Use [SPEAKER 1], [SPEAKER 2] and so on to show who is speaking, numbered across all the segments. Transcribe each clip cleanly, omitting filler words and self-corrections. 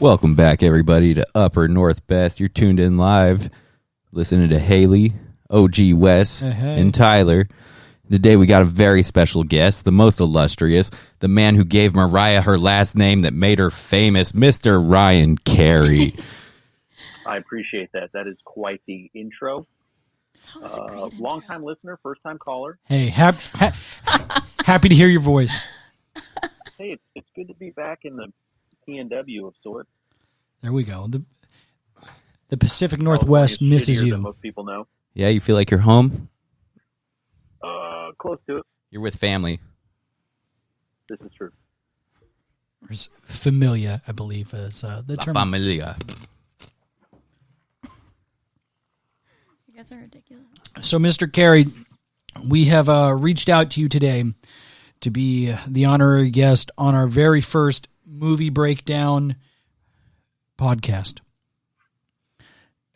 [SPEAKER 1] Welcome back, everybody, to Upper North Best. You're tuned in live, listening to Haley, OG Wes, and Tyler. Today we got a very special guest, the most illustrious, the man who gave Mariah her last name that made her famous, Mr. Ryan Carey.
[SPEAKER 2] I appreciate that. That is quite the intro. Long-time listener, first-time caller.
[SPEAKER 3] Hey, happy to hear your voice.
[SPEAKER 2] Hey, it's good to be back in the PNW of sorts.
[SPEAKER 3] There we go. The Pacific Northwest misses you.
[SPEAKER 2] Most people know.
[SPEAKER 1] Yeah, you feel like you're home?
[SPEAKER 2] Close to it.
[SPEAKER 1] You're with family.
[SPEAKER 2] This is true.
[SPEAKER 3] There's familia, I believe, is the term.
[SPEAKER 1] Familia.
[SPEAKER 4] You guys are ridiculous.
[SPEAKER 3] So, Mr. Carey, we have reached out to you today to be the honorary guest on our very first movie breakdown podcast.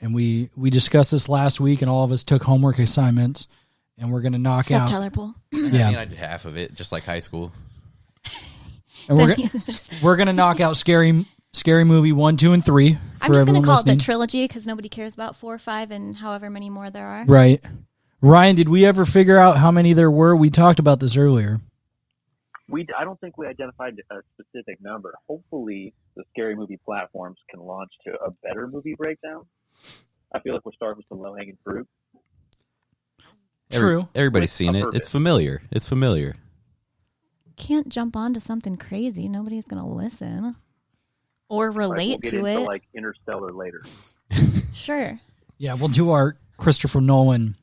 [SPEAKER 3] And we discussed this last week, and all of us took homework assignments, and we're going to knock out.
[SPEAKER 4] Tyler Poole.
[SPEAKER 1] Yeah. I mean, I did half of it, just like high school.
[SPEAKER 3] And we're going to knock out Scary Movie 1, 2, and 3.
[SPEAKER 4] I'm just going to call it the trilogy because nobody cares about 4, 5, and however many more there are.
[SPEAKER 3] Right. Ryan, did we ever figure out how many there were? We talked about this earlier.
[SPEAKER 2] I don't think we identified a specific number. Hopefully, the Scary Movie platforms can launch to a better movie breakdown. I feel like we're starting with some low-hanging fruit.
[SPEAKER 3] True.
[SPEAKER 1] Everybody's seen it. It's familiar.
[SPEAKER 4] Can't jump onto something crazy. Nobody's going to listen or relate
[SPEAKER 2] we'll
[SPEAKER 4] to
[SPEAKER 2] get into,
[SPEAKER 4] it.
[SPEAKER 2] like Interstellar later.
[SPEAKER 4] Sure.
[SPEAKER 3] Yeah, we'll do our Christopher Nolan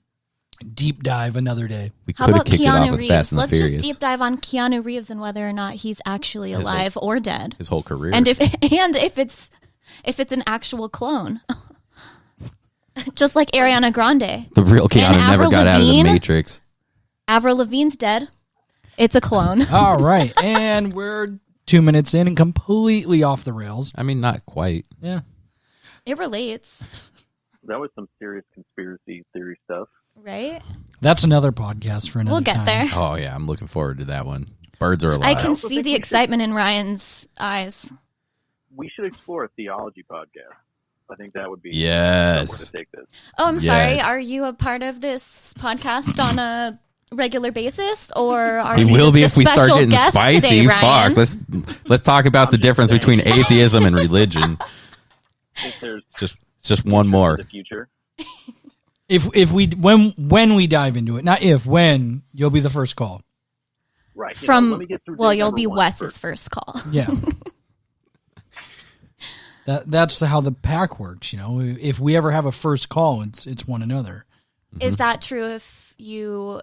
[SPEAKER 3] deep dive another day.
[SPEAKER 1] We
[SPEAKER 4] How
[SPEAKER 1] could have
[SPEAKER 4] about
[SPEAKER 1] kicked it off
[SPEAKER 4] Keanu
[SPEAKER 1] with
[SPEAKER 4] Reeves?
[SPEAKER 1] Fast and the
[SPEAKER 4] Let's
[SPEAKER 1] Furious.
[SPEAKER 4] just deep dive on Keanu Reeves and whether or not he's actually alive or dead.
[SPEAKER 1] His whole career.
[SPEAKER 4] And if it's an actual clone. Just like Ariana Grande.
[SPEAKER 1] The real Keanu never got out of the Matrix.
[SPEAKER 4] Avril Lavigne's dead. It's a clone.
[SPEAKER 3] All right. And we're 2 minutes in and completely off the rails.
[SPEAKER 1] I mean, not quite.
[SPEAKER 3] Yeah.
[SPEAKER 4] It relates.
[SPEAKER 2] That was some serious conspiracy theory stuff.
[SPEAKER 4] Right?
[SPEAKER 3] That's another podcast for another time.
[SPEAKER 4] We'll get there.
[SPEAKER 1] Oh, yeah. I'm looking forward to that one. Birds are alive.
[SPEAKER 4] I can see the excitement in Ryan's eyes.
[SPEAKER 2] We should explore a theology podcast. I think that would be
[SPEAKER 1] yes.
[SPEAKER 2] somewhere to take this.
[SPEAKER 4] Oh, I'm sorry. Are you a part of this podcast on a regular basis, or are
[SPEAKER 1] he
[SPEAKER 4] you
[SPEAKER 1] will
[SPEAKER 4] just
[SPEAKER 1] be
[SPEAKER 4] a
[SPEAKER 1] if we start
[SPEAKER 4] special
[SPEAKER 1] getting
[SPEAKER 4] guest
[SPEAKER 1] spicy.
[SPEAKER 4] today, Ryan?
[SPEAKER 1] Fuck. Let's talk about the difference between atheism and religion.
[SPEAKER 2] If there's
[SPEAKER 1] just one more.
[SPEAKER 2] the future.
[SPEAKER 3] When we dive into it, not if, when, you'll be the first call.
[SPEAKER 2] Right.
[SPEAKER 4] From
[SPEAKER 2] let me get through
[SPEAKER 4] you'll be
[SPEAKER 2] one
[SPEAKER 4] Wes's first call.
[SPEAKER 3] Yeah. That's how the pack works, you know. If we ever have a first call, it's one another.
[SPEAKER 4] Is that true if you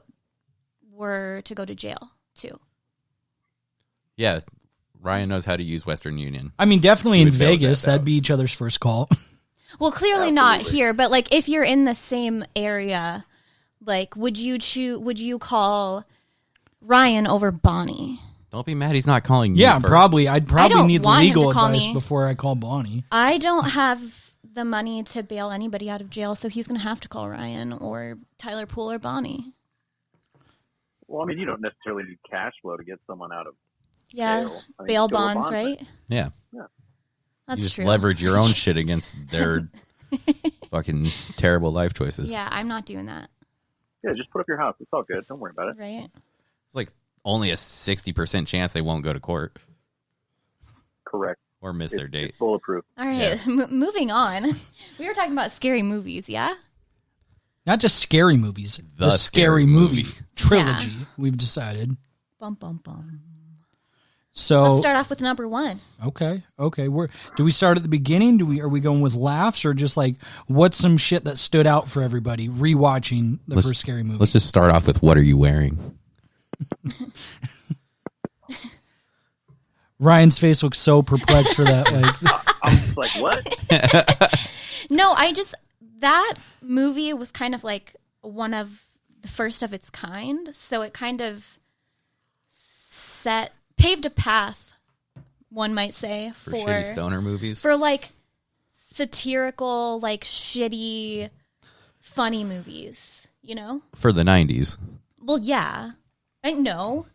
[SPEAKER 4] were to go to jail too?
[SPEAKER 1] Yeah. Ryan knows how to use Western Union.
[SPEAKER 3] I mean, definitely in Vegas, that'd be each other's first call.
[SPEAKER 4] Well, clearly not here, but like if you're in the same area, like would you call Ryan over Bonnie?
[SPEAKER 1] Don't be mad he's not calling you.
[SPEAKER 3] Yeah,
[SPEAKER 1] first.
[SPEAKER 3] probably. I'd probably need
[SPEAKER 4] want him
[SPEAKER 3] legal
[SPEAKER 4] to call
[SPEAKER 3] advice
[SPEAKER 4] me.
[SPEAKER 3] before I call Bonnie.
[SPEAKER 4] I don't have the money to bail anybody out of jail, so he's going to have to call Ryan or Tyler Poole or Bonnie.
[SPEAKER 2] Well, I mean, you don't necessarily need cash flow to get someone out of
[SPEAKER 4] Yeah,
[SPEAKER 2] jail. I mean,
[SPEAKER 4] bail
[SPEAKER 2] go to a
[SPEAKER 4] bonds,
[SPEAKER 2] bond
[SPEAKER 4] right?
[SPEAKER 2] bank.
[SPEAKER 1] Yeah.
[SPEAKER 4] That's
[SPEAKER 1] You just
[SPEAKER 4] true.
[SPEAKER 1] leverage your own shit against their fucking terrible life choices.
[SPEAKER 4] Yeah, I'm not doing that.
[SPEAKER 2] Yeah, just put up your house. It's all good. Don't worry about it.
[SPEAKER 4] Right?
[SPEAKER 1] It's like only a 60% chance they won't go to court
[SPEAKER 2] Correct.
[SPEAKER 1] or miss their date.
[SPEAKER 2] It's bulletproof.
[SPEAKER 4] All right, moving on. We were talking about scary movies, yeah?
[SPEAKER 3] Not just scary movies.
[SPEAKER 1] The
[SPEAKER 3] Scary
[SPEAKER 1] Scary
[SPEAKER 3] Movie
[SPEAKER 1] Movie.
[SPEAKER 3] Trilogy,
[SPEAKER 4] Yeah.
[SPEAKER 3] we've decided.
[SPEAKER 4] Bum, bum, bum.
[SPEAKER 3] So
[SPEAKER 4] Let's start off with number 1.
[SPEAKER 3] Okay. Do we start at the beginning? Are we going with laughs or just like what's some shit that stood out for everybody rewatching the first Scary Movie?
[SPEAKER 1] Let's just start off with what are you wearing?
[SPEAKER 3] Ryan's face looks so perplexed for that. Like,
[SPEAKER 2] I'm just like, what?
[SPEAKER 4] No, that movie was kind of like one of the first of its kind, so it kind of paved a path, one might say,
[SPEAKER 1] For shitty stoner movies?
[SPEAKER 4] for like satirical, like shitty, funny movies, you know?
[SPEAKER 1] For the 90s.
[SPEAKER 4] Well, yeah. I know.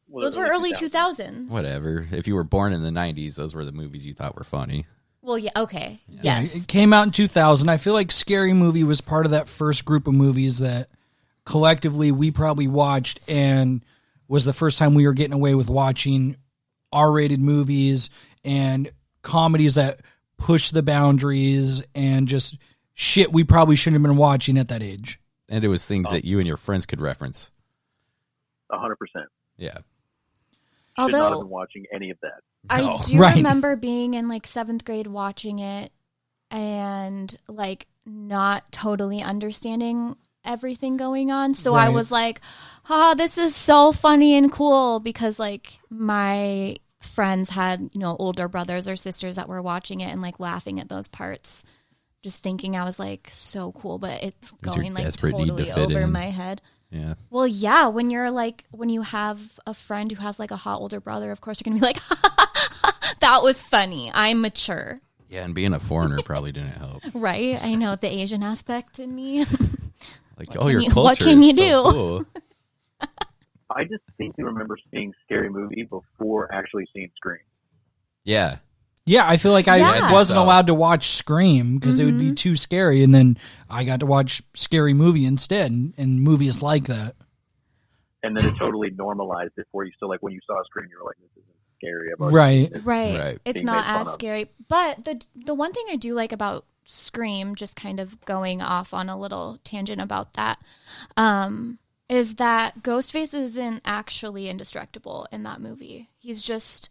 [SPEAKER 2] Well,
[SPEAKER 4] Those were early 2000s.
[SPEAKER 1] Whatever. If you were born in the 90s, those were the movies you thought were funny.
[SPEAKER 4] Well, yeah, okay.
[SPEAKER 3] Yeah,
[SPEAKER 4] Yes.
[SPEAKER 3] it came out in 2000. I feel like Scary Movie was part of that first group of movies that collectively we probably watched and was the first time we were getting away with watching R-rated movies and comedies that push the boundaries and just shit we probably shouldn't have been watching at that age.
[SPEAKER 1] And it was things that you and your friends could reference.
[SPEAKER 2] 100%.
[SPEAKER 1] Yeah.
[SPEAKER 2] Should not have
[SPEAKER 4] Although
[SPEAKER 2] been watching any of that.
[SPEAKER 4] I do
[SPEAKER 3] Right.
[SPEAKER 4] remember being in like 7th grade watching it and like not totally understanding everything going on. So I
[SPEAKER 3] Right.
[SPEAKER 4] was like, this is so funny and cool because like my friends had, older brothers or sisters that were watching it and like laughing at those parts. Just thinking I was like so cool, but it's
[SPEAKER 1] was your
[SPEAKER 4] going like
[SPEAKER 1] desperate need to
[SPEAKER 4] totally
[SPEAKER 1] fit
[SPEAKER 4] over
[SPEAKER 1] in.
[SPEAKER 4] my head.
[SPEAKER 1] Yeah.
[SPEAKER 4] Well, yeah, when you have a friend who has like a hot older brother, of course you're going to be like, that was funny. I'm mature.
[SPEAKER 1] Yeah, and being a foreigner probably didn't help.
[SPEAKER 4] Right? I know the Asian aspect in me.
[SPEAKER 1] Like,
[SPEAKER 4] What
[SPEAKER 1] your
[SPEAKER 4] can you-
[SPEAKER 1] culture
[SPEAKER 4] what can
[SPEAKER 1] is
[SPEAKER 4] you
[SPEAKER 1] so
[SPEAKER 4] do?
[SPEAKER 1] cool.
[SPEAKER 2] I distinctly remember seeing Scary Movie before actually seeing Scream.
[SPEAKER 1] Yeah.
[SPEAKER 3] Yeah, I feel like I
[SPEAKER 4] Yeah.
[SPEAKER 3] wasn't
[SPEAKER 1] So-
[SPEAKER 3] allowed to watch Scream because it would be too scary, and then I got to watch Scary Movie instead, and movies like that.
[SPEAKER 2] And then it totally normalized it for you. So, like, when you saw Scream, you were like, this isn't scary. I've already
[SPEAKER 3] Right.
[SPEAKER 2] seen it.
[SPEAKER 4] Right. It's
[SPEAKER 2] Being
[SPEAKER 4] not
[SPEAKER 2] made fun
[SPEAKER 4] as
[SPEAKER 2] of.
[SPEAKER 4] scary. But the one thing I do like about Scream, just kind of going off on a little tangent about that, is that Ghostface isn't actually indestructible in that movie. He's just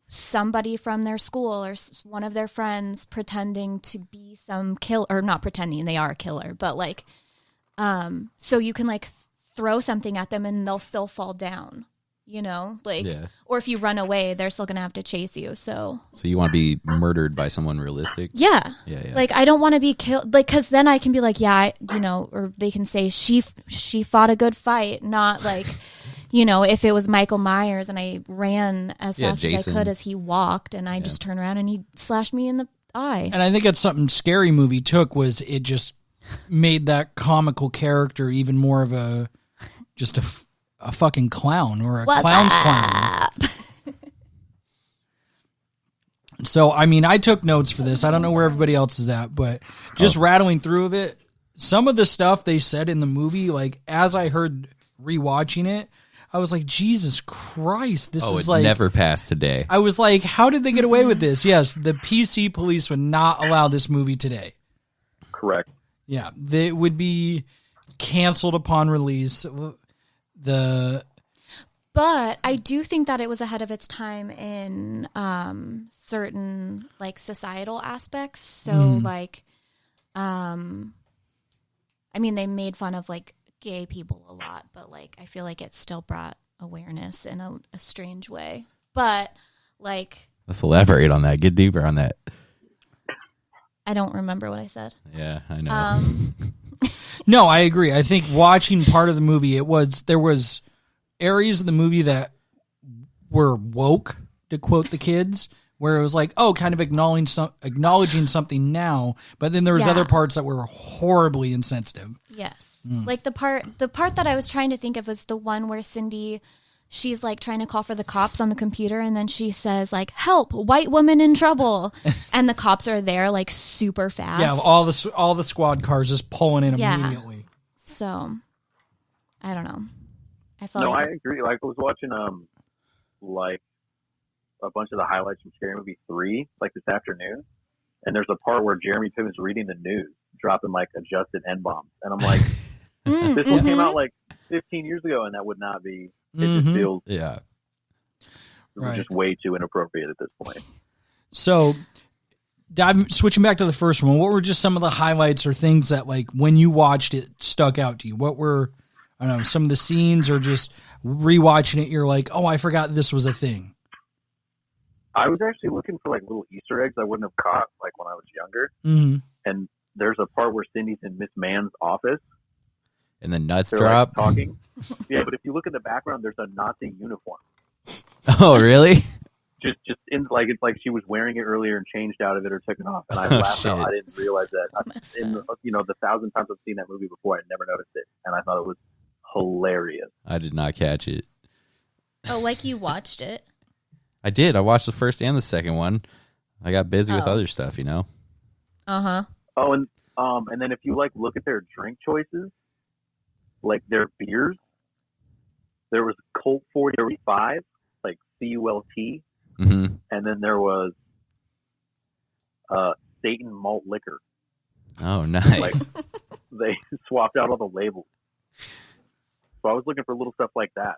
[SPEAKER 4] somebody from their school or one of their friends pretending to be some killer, or not pretending, they are a killer, but like, so you can like throw something at them and they'll still fall down, like,
[SPEAKER 1] Yeah.
[SPEAKER 4] or if you run away, they're still going to have to chase you. So
[SPEAKER 1] So you want to be murdered by someone realistic?
[SPEAKER 4] yeah.
[SPEAKER 1] Yeah.
[SPEAKER 4] Like, I don't want to be killed, like, because then I can be like, yeah, or they can say she fought a good fight, not like, if it was Michael Myers and I ran as
[SPEAKER 1] Yeah,
[SPEAKER 4] fast as I
[SPEAKER 1] Jason.
[SPEAKER 4] could as he walked and I just turned around and he slashed me in the eye.
[SPEAKER 3] And I think that's something Scary Movie took, was it just made that comical character even more of a fucking clown, or a
[SPEAKER 4] What's
[SPEAKER 3] clown's clown. So, I mean, I took notes for this. I don't know where everybody else is at, but just rattling through of it, some of the stuff they said in the movie, like, as I heard rewatching it, I was like, Jesus Christ, this
[SPEAKER 1] Oh,
[SPEAKER 3] is
[SPEAKER 1] it
[SPEAKER 3] like...
[SPEAKER 1] never passed today.
[SPEAKER 3] I was like, how did they get away with this? Yes, the PC police would not allow this movie today.
[SPEAKER 2] Correct.
[SPEAKER 3] Yeah, they would be canceled upon release.
[SPEAKER 4] But I do think that it was ahead of its time in certain like societal aspects. So like, I mean, they made fun of like gay people a lot, but like I feel like it still brought awareness in a strange way. But like,
[SPEAKER 1] Let's elaborate on that. Get deeper on that.
[SPEAKER 4] I don't remember what I said.
[SPEAKER 1] Yeah, I know.
[SPEAKER 3] No, I agree. I think watching part of the movie, there was areas of the movie that were woke, to quote the kids, where it was like, oh, kind of acknowledging something now, but then there was
[SPEAKER 4] Yeah.
[SPEAKER 3] other parts that were horribly insensitive.
[SPEAKER 4] Yes. Like the part that I was trying to think of was the one where Cindy, she's like trying to call for the cops on the computer and then she says like, help, white woman in trouble. And the cops are there like super fast.
[SPEAKER 3] Yeah, all the squad cars just pulling in
[SPEAKER 4] Yeah.
[SPEAKER 3] immediately.
[SPEAKER 4] So I don't know. I felt
[SPEAKER 2] No, I
[SPEAKER 4] like
[SPEAKER 2] agree. Like, I was watching, like, a bunch of the highlights from Scary Movie 3, like, this afternoon. And there's a part where Jeremy Piven's reading the news, dropping, like, adjusted N-bombs. And I'm like, this one came out, like, 15 years ago, and that would not be... It just feels
[SPEAKER 1] Yeah.
[SPEAKER 3] Right.
[SPEAKER 2] just way too inappropriate at this point.
[SPEAKER 3] So, switching back to the first one, what were just some of the highlights or things that, like, when you watched it, stuck out to you? What were, I don't know, some of the scenes, or just rewatching it, you're like, oh, I forgot this was a thing?
[SPEAKER 2] I was actually looking for, like, little Easter eggs I wouldn't have caught, like, when I was younger.
[SPEAKER 3] Mm-hmm.
[SPEAKER 2] And there's a part where Cindy's in Miss Mann's office.
[SPEAKER 1] And then nuts
[SPEAKER 2] They're,
[SPEAKER 1] drop.
[SPEAKER 2] like, talking. Yeah, but if you look in the background, there's a Nazi uniform.
[SPEAKER 1] Oh, really?
[SPEAKER 2] Just in, like, it's like she was wearing it earlier and changed out of it or took it off. And I laughed out.
[SPEAKER 1] shit.
[SPEAKER 2] I didn't realize that.
[SPEAKER 4] Messed
[SPEAKER 2] In,
[SPEAKER 4] up.
[SPEAKER 2] the 1,000 times I've seen that movie before, I never noticed it. And I thought it was hilarious.
[SPEAKER 1] I did not catch it.
[SPEAKER 4] oh, like you watched it.
[SPEAKER 1] I did. I watched the first and the second one. I got busy with other stuff, you know.
[SPEAKER 2] Oh, and then if you like look at their drink choices, like their beers, there was Colt 45, like CULT,
[SPEAKER 1] Mm-hmm.
[SPEAKER 2] and then there was Satan malt liquor.
[SPEAKER 1] Oh, nice.
[SPEAKER 2] Like they swapped out all the labels. So I was looking for little stuff like that.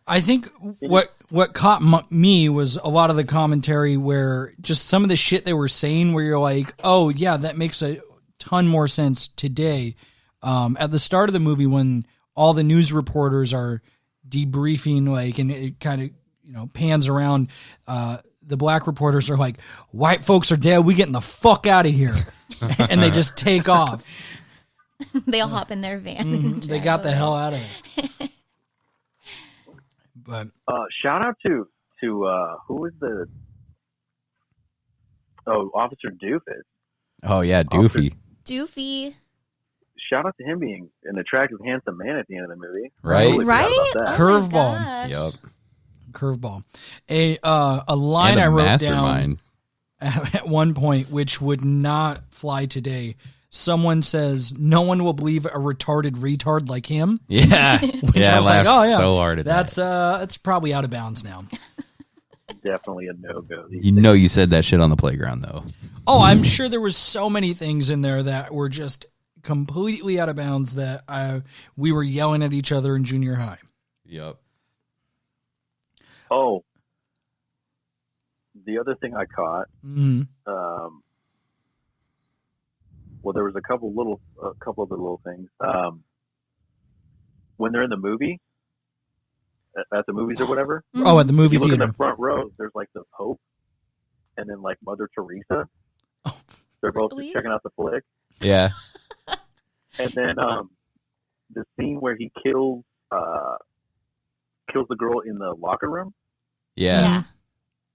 [SPEAKER 3] I think what caught me was a lot of the commentary where just some of the shit they were saying where you're like, oh, yeah, that makes a ton more sense today. At the start of the movie when all the news reporters are debriefing, like, and it kind of, you know, pans around, the black reporters are like, white folks are dead, we getting the fuck out of here. And they just take off.
[SPEAKER 4] They all hop in their van. And
[SPEAKER 3] They got the hell out of it. But
[SPEAKER 2] shout out to who was the Officer Doofus.
[SPEAKER 1] Oh, yeah, Doofy.
[SPEAKER 4] Doofy.
[SPEAKER 2] Shout out to him being an attractive, handsome man at the end of the movie.
[SPEAKER 1] Right?
[SPEAKER 2] Totally forgot
[SPEAKER 4] Right?
[SPEAKER 2] about that.
[SPEAKER 3] Curveball.
[SPEAKER 1] Yep.
[SPEAKER 3] Curveball. A line
[SPEAKER 1] And a
[SPEAKER 3] I wrote
[SPEAKER 1] mastermind.
[SPEAKER 3] down at one point, which would not fly today. Someone says, no one will believe a retarded retard like him.
[SPEAKER 1] Yeah. Yeah, I
[SPEAKER 3] was
[SPEAKER 1] laughed
[SPEAKER 3] like, oh, yeah,
[SPEAKER 1] so hard at that.
[SPEAKER 3] That's probably out of bounds now.
[SPEAKER 2] Definitely a no-go.
[SPEAKER 1] You know you said that shit on the playground, though.
[SPEAKER 3] Oh, I'm sure there was so many things in there that were just completely out of bounds that we were yelling at each other in junior high.
[SPEAKER 1] Yep.
[SPEAKER 2] Oh, the other thing I caught, well, there was a couple of the little things. When they're in the movie, at the movies or whatever.
[SPEAKER 3] Oh, at the movie
[SPEAKER 2] you look in
[SPEAKER 3] theater.
[SPEAKER 2] the front row, there's like the Pope and then like Mother Teresa. They're both just checking out the flick.
[SPEAKER 1] Yeah.
[SPEAKER 2] And then the scene where he kills the girl in the locker room.
[SPEAKER 1] Yeah.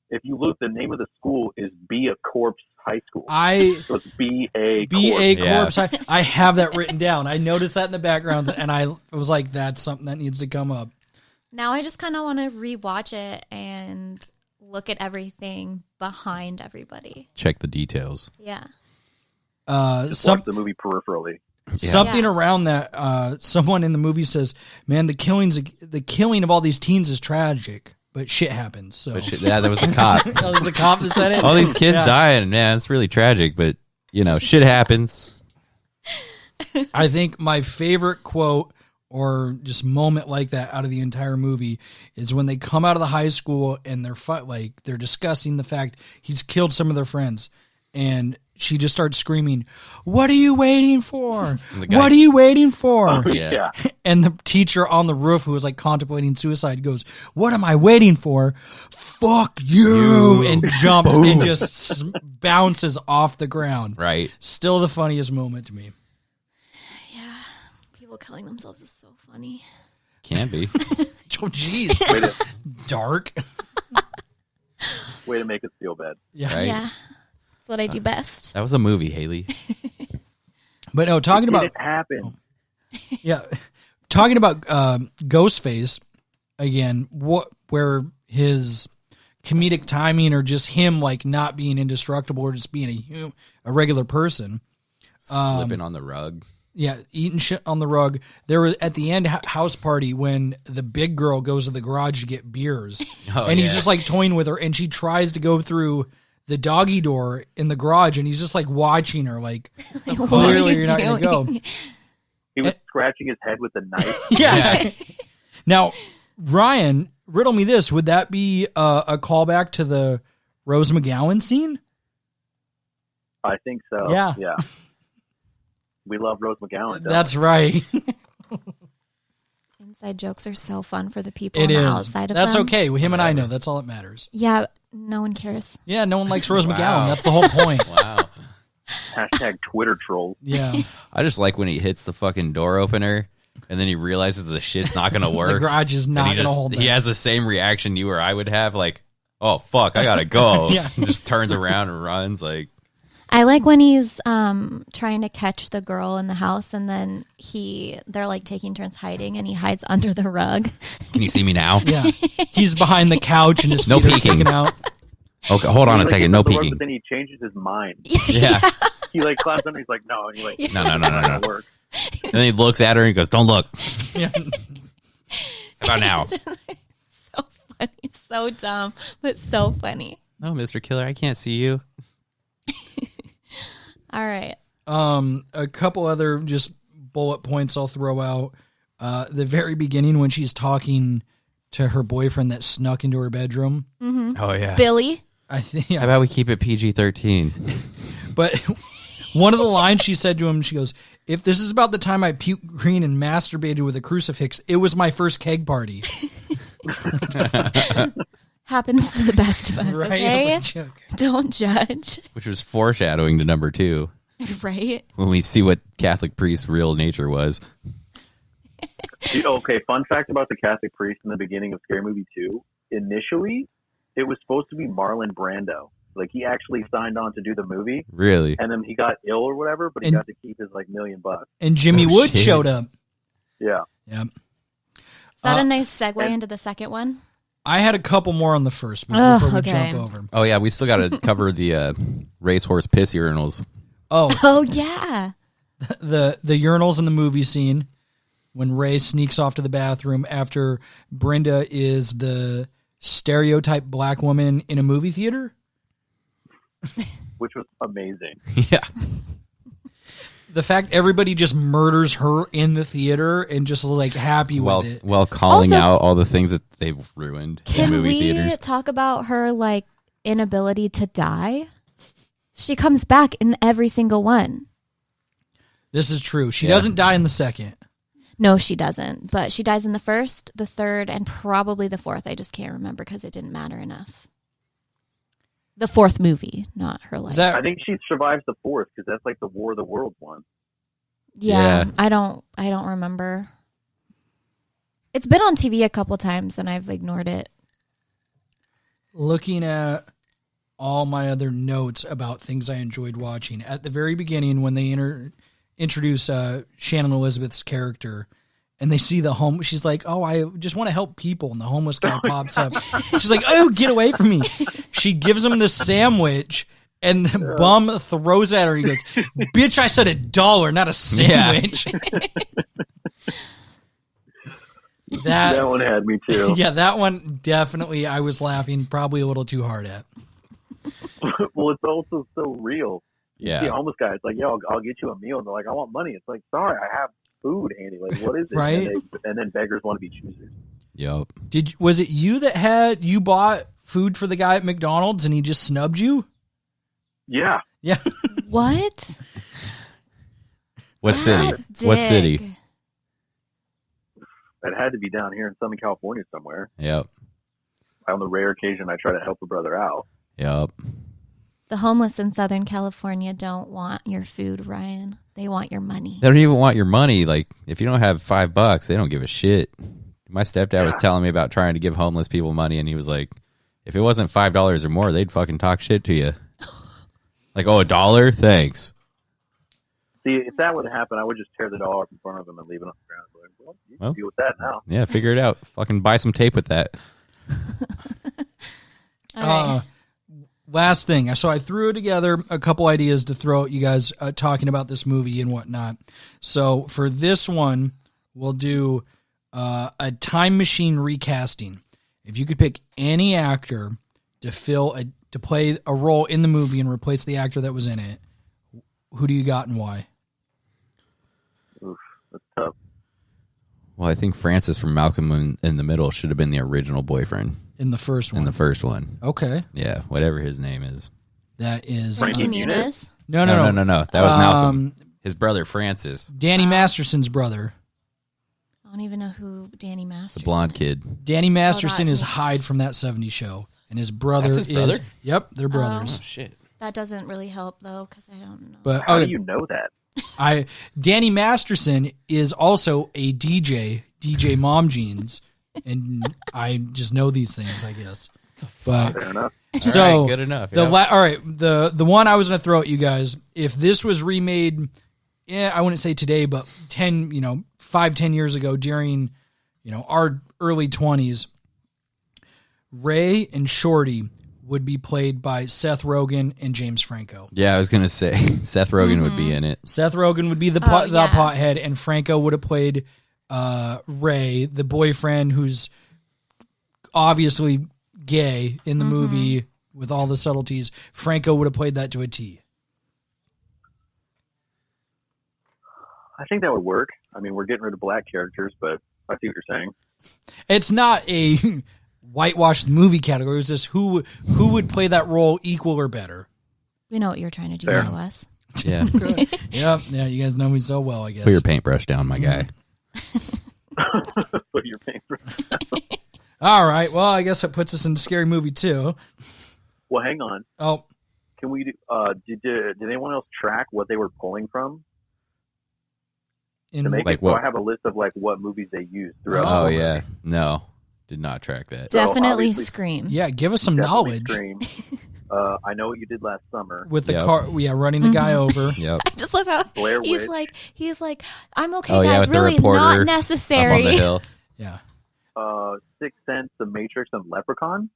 [SPEAKER 2] If you look, the name of the school is Be a Corpse High School. So it's B.A.
[SPEAKER 3] Corpse. I have that written down. I noticed that in the background, and I was like, that's something that needs to come up.
[SPEAKER 4] Now I just kind of want to rewatch it and look at everything behind everybody.
[SPEAKER 1] Check the details.
[SPEAKER 4] Yeah.
[SPEAKER 2] Just watch the movie peripherally.
[SPEAKER 3] Something around that. Someone in the movie says, "Man, the killing of all these teens is tragic, but shit happens." So
[SPEAKER 1] that was the cop.
[SPEAKER 3] That was the cop that said it.
[SPEAKER 1] All these kids dying, man, it's really tragic, but you know, shit happens.
[SPEAKER 3] I think my favorite quote or just moment like that out of the entire movie is when they come out of the high school and they're discussing the fact he's killed some of their friends, and she just starts screaming, "What are you waiting for? What are you waiting for?"
[SPEAKER 1] Yeah.
[SPEAKER 3] And the teacher on the roof who was like contemplating suicide goes, "What am I waiting for? Fuck you!" And jumps and just bounces off the ground.
[SPEAKER 1] Right.
[SPEAKER 3] Still the funniest moment to me.
[SPEAKER 4] Yeah. People killing themselves is so funny.
[SPEAKER 1] Can be.
[SPEAKER 3] Oh, jeez. Dark.
[SPEAKER 2] Way to make it feel bad.
[SPEAKER 3] Yeah.
[SPEAKER 1] Right?
[SPEAKER 4] Yeah. That's what I do best.
[SPEAKER 1] That was a movie, Haley.
[SPEAKER 3] But no, talking about
[SPEAKER 2] it happened.
[SPEAKER 3] Yeah, talking about Ghostface again. Where his comedic timing, or just him like not being indestructible, or just being a regular person,
[SPEAKER 1] Slipping on the rug.
[SPEAKER 3] Yeah, eating shit on the rug. There was at the end house party when the big girl goes to the garage to get beers, and he's just like toying with her, and she tries to go through the doggy door in the garage, and he's just like watching her, like clearly you're not going to go.
[SPEAKER 2] He was scratching his head with a knife.
[SPEAKER 3] Yeah. Now, Ryan, riddle me this: would that be a callback to the Rose McGowan scene?
[SPEAKER 2] I think so.
[SPEAKER 3] Yeah.
[SPEAKER 2] Yeah. We love Rose McGowan.
[SPEAKER 3] That's right.
[SPEAKER 4] Inside jokes are so fun for the people
[SPEAKER 3] It
[SPEAKER 4] on the
[SPEAKER 3] is.
[SPEAKER 4] outside of
[SPEAKER 3] That's
[SPEAKER 4] them.
[SPEAKER 3] okay. Him and I know. That's all that matters.
[SPEAKER 4] Yeah, no one cares.
[SPEAKER 3] Yeah, no one likes Rose McGowan. That's the whole point.
[SPEAKER 1] Wow.
[SPEAKER 2] Hashtag Twitter trolls.
[SPEAKER 3] Yeah.
[SPEAKER 1] I just like when he hits the fucking door opener and then he realizes the shit's not going to work.
[SPEAKER 3] The garage is not going to hold
[SPEAKER 1] He
[SPEAKER 3] that.
[SPEAKER 1] has the same reaction you or I would have, like, oh, fuck, I got to go.
[SPEAKER 3] Yeah.
[SPEAKER 1] And just turns around and runs, like.
[SPEAKER 4] I like when he's trying to catch the girl in the house, and then they're like taking turns hiding, and he hides under the rug.
[SPEAKER 1] Can you see me now?
[SPEAKER 3] Yeah. He's behind the couch and his
[SPEAKER 1] No
[SPEAKER 3] feet are
[SPEAKER 1] peeking.
[SPEAKER 3] sticking out.
[SPEAKER 1] Okay, hold on a second. No peeking.
[SPEAKER 2] But then he changes his mind.
[SPEAKER 1] Yeah.
[SPEAKER 2] He like claps and he's like, no, and he like,
[SPEAKER 1] No.
[SPEAKER 2] Not work.
[SPEAKER 1] And then he looks at her and he goes, "Don't look."
[SPEAKER 3] Yeah.
[SPEAKER 1] How about now?
[SPEAKER 4] So funny, so dumb, but so funny.
[SPEAKER 1] No, Mr. Killer, I can't see you.
[SPEAKER 4] All right.
[SPEAKER 3] A couple other just bullet points I'll throw out. The very beginning when she's talking to her boyfriend that snuck into her bedroom.
[SPEAKER 4] Mm-hmm.
[SPEAKER 1] Oh yeah,
[SPEAKER 4] Billy.
[SPEAKER 3] I think.
[SPEAKER 1] How about we keep it PG-13?
[SPEAKER 3] But one of the lines she said to him, she goes, "If this is about the time I puked green and masturbated with a crucifix, it was my first keg party."
[SPEAKER 4] Happens to the best of us,
[SPEAKER 3] Right?
[SPEAKER 4] okay?
[SPEAKER 3] It's like, okay.
[SPEAKER 4] Don't judge.
[SPEAKER 1] Which was foreshadowing to number 2
[SPEAKER 4] Right?
[SPEAKER 1] when we see what Catholic priest's real nature was.
[SPEAKER 2] Okay, fun fact about the Catholic priest in the beginning of Scary Movie 2. Initially, it was supposed to be Marlon Brando. Like, he actually signed on to do the movie,
[SPEAKER 1] Really?
[SPEAKER 2] and then he got ill or whatever, but he got to keep his, like, $1 million.
[SPEAKER 3] And Jimmy
[SPEAKER 1] Oh,
[SPEAKER 3] Wood
[SPEAKER 1] shit.
[SPEAKER 3] showed up.
[SPEAKER 2] Yeah.
[SPEAKER 3] Yep.
[SPEAKER 4] Is that a nice segue into the second one?
[SPEAKER 3] I had a couple more on the first, but
[SPEAKER 4] Oh,
[SPEAKER 3] before we
[SPEAKER 4] okay.
[SPEAKER 3] jump over.
[SPEAKER 1] Oh yeah, we still got to cover the racehorse piss urinals.
[SPEAKER 3] Oh,
[SPEAKER 4] Oh, yeah.
[SPEAKER 3] the urinals in the movie scene when Ray sneaks off to the bathroom after Brenda is the stereotype black woman in a movie theater.
[SPEAKER 2] Which was amazing.
[SPEAKER 1] Yeah.
[SPEAKER 3] The fact everybody just murders her in the theater and just like happy with it.
[SPEAKER 1] While calling
[SPEAKER 4] Also-
[SPEAKER 1] out all the things that they've ruined in
[SPEAKER 4] Can
[SPEAKER 1] movie
[SPEAKER 4] we
[SPEAKER 1] theaters.
[SPEAKER 4] talk about her, like, inability to die? She comes back in every single one.
[SPEAKER 3] This is true. She
[SPEAKER 1] Yeah.
[SPEAKER 3] doesn't die in the second.
[SPEAKER 4] No, she doesn't. But she dies in the first, the third, and probably the fourth. I just can't remember because it didn't matter enough. The fourth movie, not her life.
[SPEAKER 3] Is that
[SPEAKER 2] I think she survives the fourth because that's like the War of the Worlds one.
[SPEAKER 4] Yeah,
[SPEAKER 1] Yeah.
[SPEAKER 4] I don't remember. It's been on TV a couple times and I've ignored it.
[SPEAKER 3] looking at all my other notes about things I enjoyed watching? At the very beginning when they introduce Shannon Elizabeth's character, and they see the home, she's like, "Oh, I just want to help people." And the homeless guy pops up. She's like, "Oh, get away from me." She gives him the sandwich, and the bum throws at her. He goes, "Bitch, I said $1, not a sandwich."
[SPEAKER 2] That one had me too.
[SPEAKER 3] Yeah, that one definitely I was laughing probably a little too hard at.
[SPEAKER 2] Well, it's also so real.
[SPEAKER 1] Yeah.
[SPEAKER 2] The homeless guy, it's like, "Yo, I'll get you a meal." And they're like, "I want money." It's like, "Sorry, I have food handy. Like, what is it?"
[SPEAKER 3] Right.
[SPEAKER 2] And then beggars want to be choosers.
[SPEAKER 1] Yep.
[SPEAKER 3] Was it you that you bought food for the guy at McDonald's and he just snubbed you?
[SPEAKER 2] Yeah.
[SPEAKER 3] Yeah.
[SPEAKER 4] What?
[SPEAKER 1] What city?
[SPEAKER 4] That
[SPEAKER 1] What
[SPEAKER 4] dig.
[SPEAKER 1] city?
[SPEAKER 2] That had to be down here in Southern California somewhere.
[SPEAKER 1] Yep.
[SPEAKER 2] On the rare occasion I try to help a brother out.
[SPEAKER 1] Yep.
[SPEAKER 4] The homeless in Southern California don't want your food, Ryan. They want your money.
[SPEAKER 1] They don't even want your money. Like, if you don't have $5, they don't give a shit. My stepdad was telling me about trying to give homeless people money, and he was like, if it wasn't $5 or more, they'd fucking talk shit to you. Like, oh, $1? Thanks.
[SPEAKER 2] See, if that would happen, I would just tear the dollar up in front of him and leave it on the ground. Like, well, you can
[SPEAKER 1] Well.
[SPEAKER 2] deal with that now.
[SPEAKER 1] Yeah, figure it out. Fucking buy some tape with that.
[SPEAKER 4] All right.
[SPEAKER 3] Last thing. So I threw together a couple ideas to throw at you guys talking about this movie and whatnot. So for this one, we'll do a time machine recasting. If you could pick any actor to play a role in the movie and replace the actor that was in it, who do you got and why?
[SPEAKER 2] Oof, that's tough.
[SPEAKER 1] Well, I think Francis from Malcolm in the Middle should have been the original boyfriend
[SPEAKER 3] In the first one.
[SPEAKER 1] in the first one.
[SPEAKER 3] Okay.
[SPEAKER 1] Yeah, whatever his name is.
[SPEAKER 3] That is
[SPEAKER 2] Frankie
[SPEAKER 4] Frankie Muniz.
[SPEAKER 3] No.
[SPEAKER 1] No. That was Malcolm. His brother Francis,
[SPEAKER 3] Danny Masterson's brother.
[SPEAKER 4] I don't even know who Danny Masterson
[SPEAKER 1] the blonde
[SPEAKER 4] is.
[SPEAKER 1] kid.
[SPEAKER 3] Danny Masterson
[SPEAKER 4] that
[SPEAKER 3] is
[SPEAKER 4] makes-
[SPEAKER 3] Hyde from that 70s show. And his brother
[SPEAKER 1] That's his brother?
[SPEAKER 3] is... Yep, they're brothers.
[SPEAKER 1] Oh shit.
[SPEAKER 4] That doesn't really help, though, because I don't know.
[SPEAKER 3] But
[SPEAKER 2] How do you know that?
[SPEAKER 3] Danny Masterson is also a DJ Mom Jeans, and I just know these things, I guess. But
[SPEAKER 2] Fair enough.
[SPEAKER 3] so
[SPEAKER 1] All right, good enough.
[SPEAKER 3] The
[SPEAKER 1] yeah.
[SPEAKER 3] all right, the one I was going to throw at you guys, if this was remade, I wouldn't say today, but 5-10 years ago during, our early 20s, Ray and Shorty would be played by Seth Rogen and James Franco.
[SPEAKER 1] Yeah, I was going to say Seth Rogen would be in it.
[SPEAKER 3] Seth Rogen would be the pothead, and Franco would have played Ray, the boyfriend who's obviously gay in the movie with all the subtleties. Franco would have played that to a T.
[SPEAKER 2] I think that would work. I mean, we're getting rid of black characters, but I see what you're saying.
[SPEAKER 3] It's not a whitewashed movie category. It's just who would play that role equal or better.
[SPEAKER 4] We know what you're trying to do
[SPEAKER 2] Fair.
[SPEAKER 4] now, Wes.
[SPEAKER 1] Yeah.
[SPEAKER 3] Yeah, you guys know me so well, I guess.
[SPEAKER 1] Put your paintbrush down, my guy.
[SPEAKER 2] Put your paintbrush down.
[SPEAKER 3] All right, well, I guess that puts us into Scary Movie 2.
[SPEAKER 2] Well, hang on.
[SPEAKER 3] Oh,
[SPEAKER 2] Can we do? Did anyone else track what they were pulling from?
[SPEAKER 3] in
[SPEAKER 2] To make
[SPEAKER 1] Like
[SPEAKER 2] it, so
[SPEAKER 1] what?
[SPEAKER 2] I have a list of like what movies they used throughout.
[SPEAKER 1] Oh,
[SPEAKER 2] the
[SPEAKER 1] yeah.
[SPEAKER 2] movie.
[SPEAKER 1] No, did not track that.
[SPEAKER 4] Definitely
[SPEAKER 2] obviously-
[SPEAKER 4] Scream.
[SPEAKER 3] yeah, give us some
[SPEAKER 2] Definitely
[SPEAKER 3] knowledge
[SPEAKER 2] Scream. I know what you did last summer.
[SPEAKER 3] with the
[SPEAKER 1] Yep.
[SPEAKER 3] car. Yeah, running the guy over.
[SPEAKER 1] Yep.
[SPEAKER 4] I just love how
[SPEAKER 2] Blair
[SPEAKER 4] he's
[SPEAKER 2] Witch.
[SPEAKER 4] like, I'm okay,
[SPEAKER 1] Oh, yeah,
[SPEAKER 4] guys.
[SPEAKER 1] with the
[SPEAKER 4] Really
[SPEAKER 1] reporter
[SPEAKER 4] not
[SPEAKER 1] Up on the
[SPEAKER 4] necessary.
[SPEAKER 1] hill.
[SPEAKER 3] Yeah,
[SPEAKER 2] Sixth Sense, The Matrix, and Leprechaun.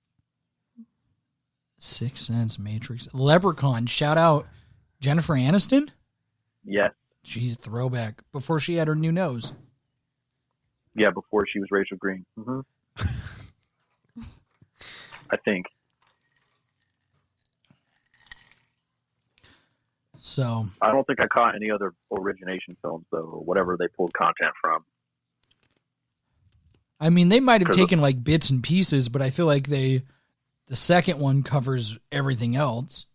[SPEAKER 3] Sixth Sense, Matrix, Leprechaun. Shout out Jennifer Aniston.
[SPEAKER 2] Yes.
[SPEAKER 3] She's a throwback before she had her new nose.
[SPEAKER 2] Yeah, before she was Rachel Green. I think.
[SPEAKER 3] So
[SPEAKER 2] I don't think I caught any other origination films, though, or whatever they pulled content from.
[SPEAKER 3] I mean, they might have
[SPEAKER 2] 'Cause
[SPEAKER 3] taken like bits and pieces, but I feel like the second one covers everything else.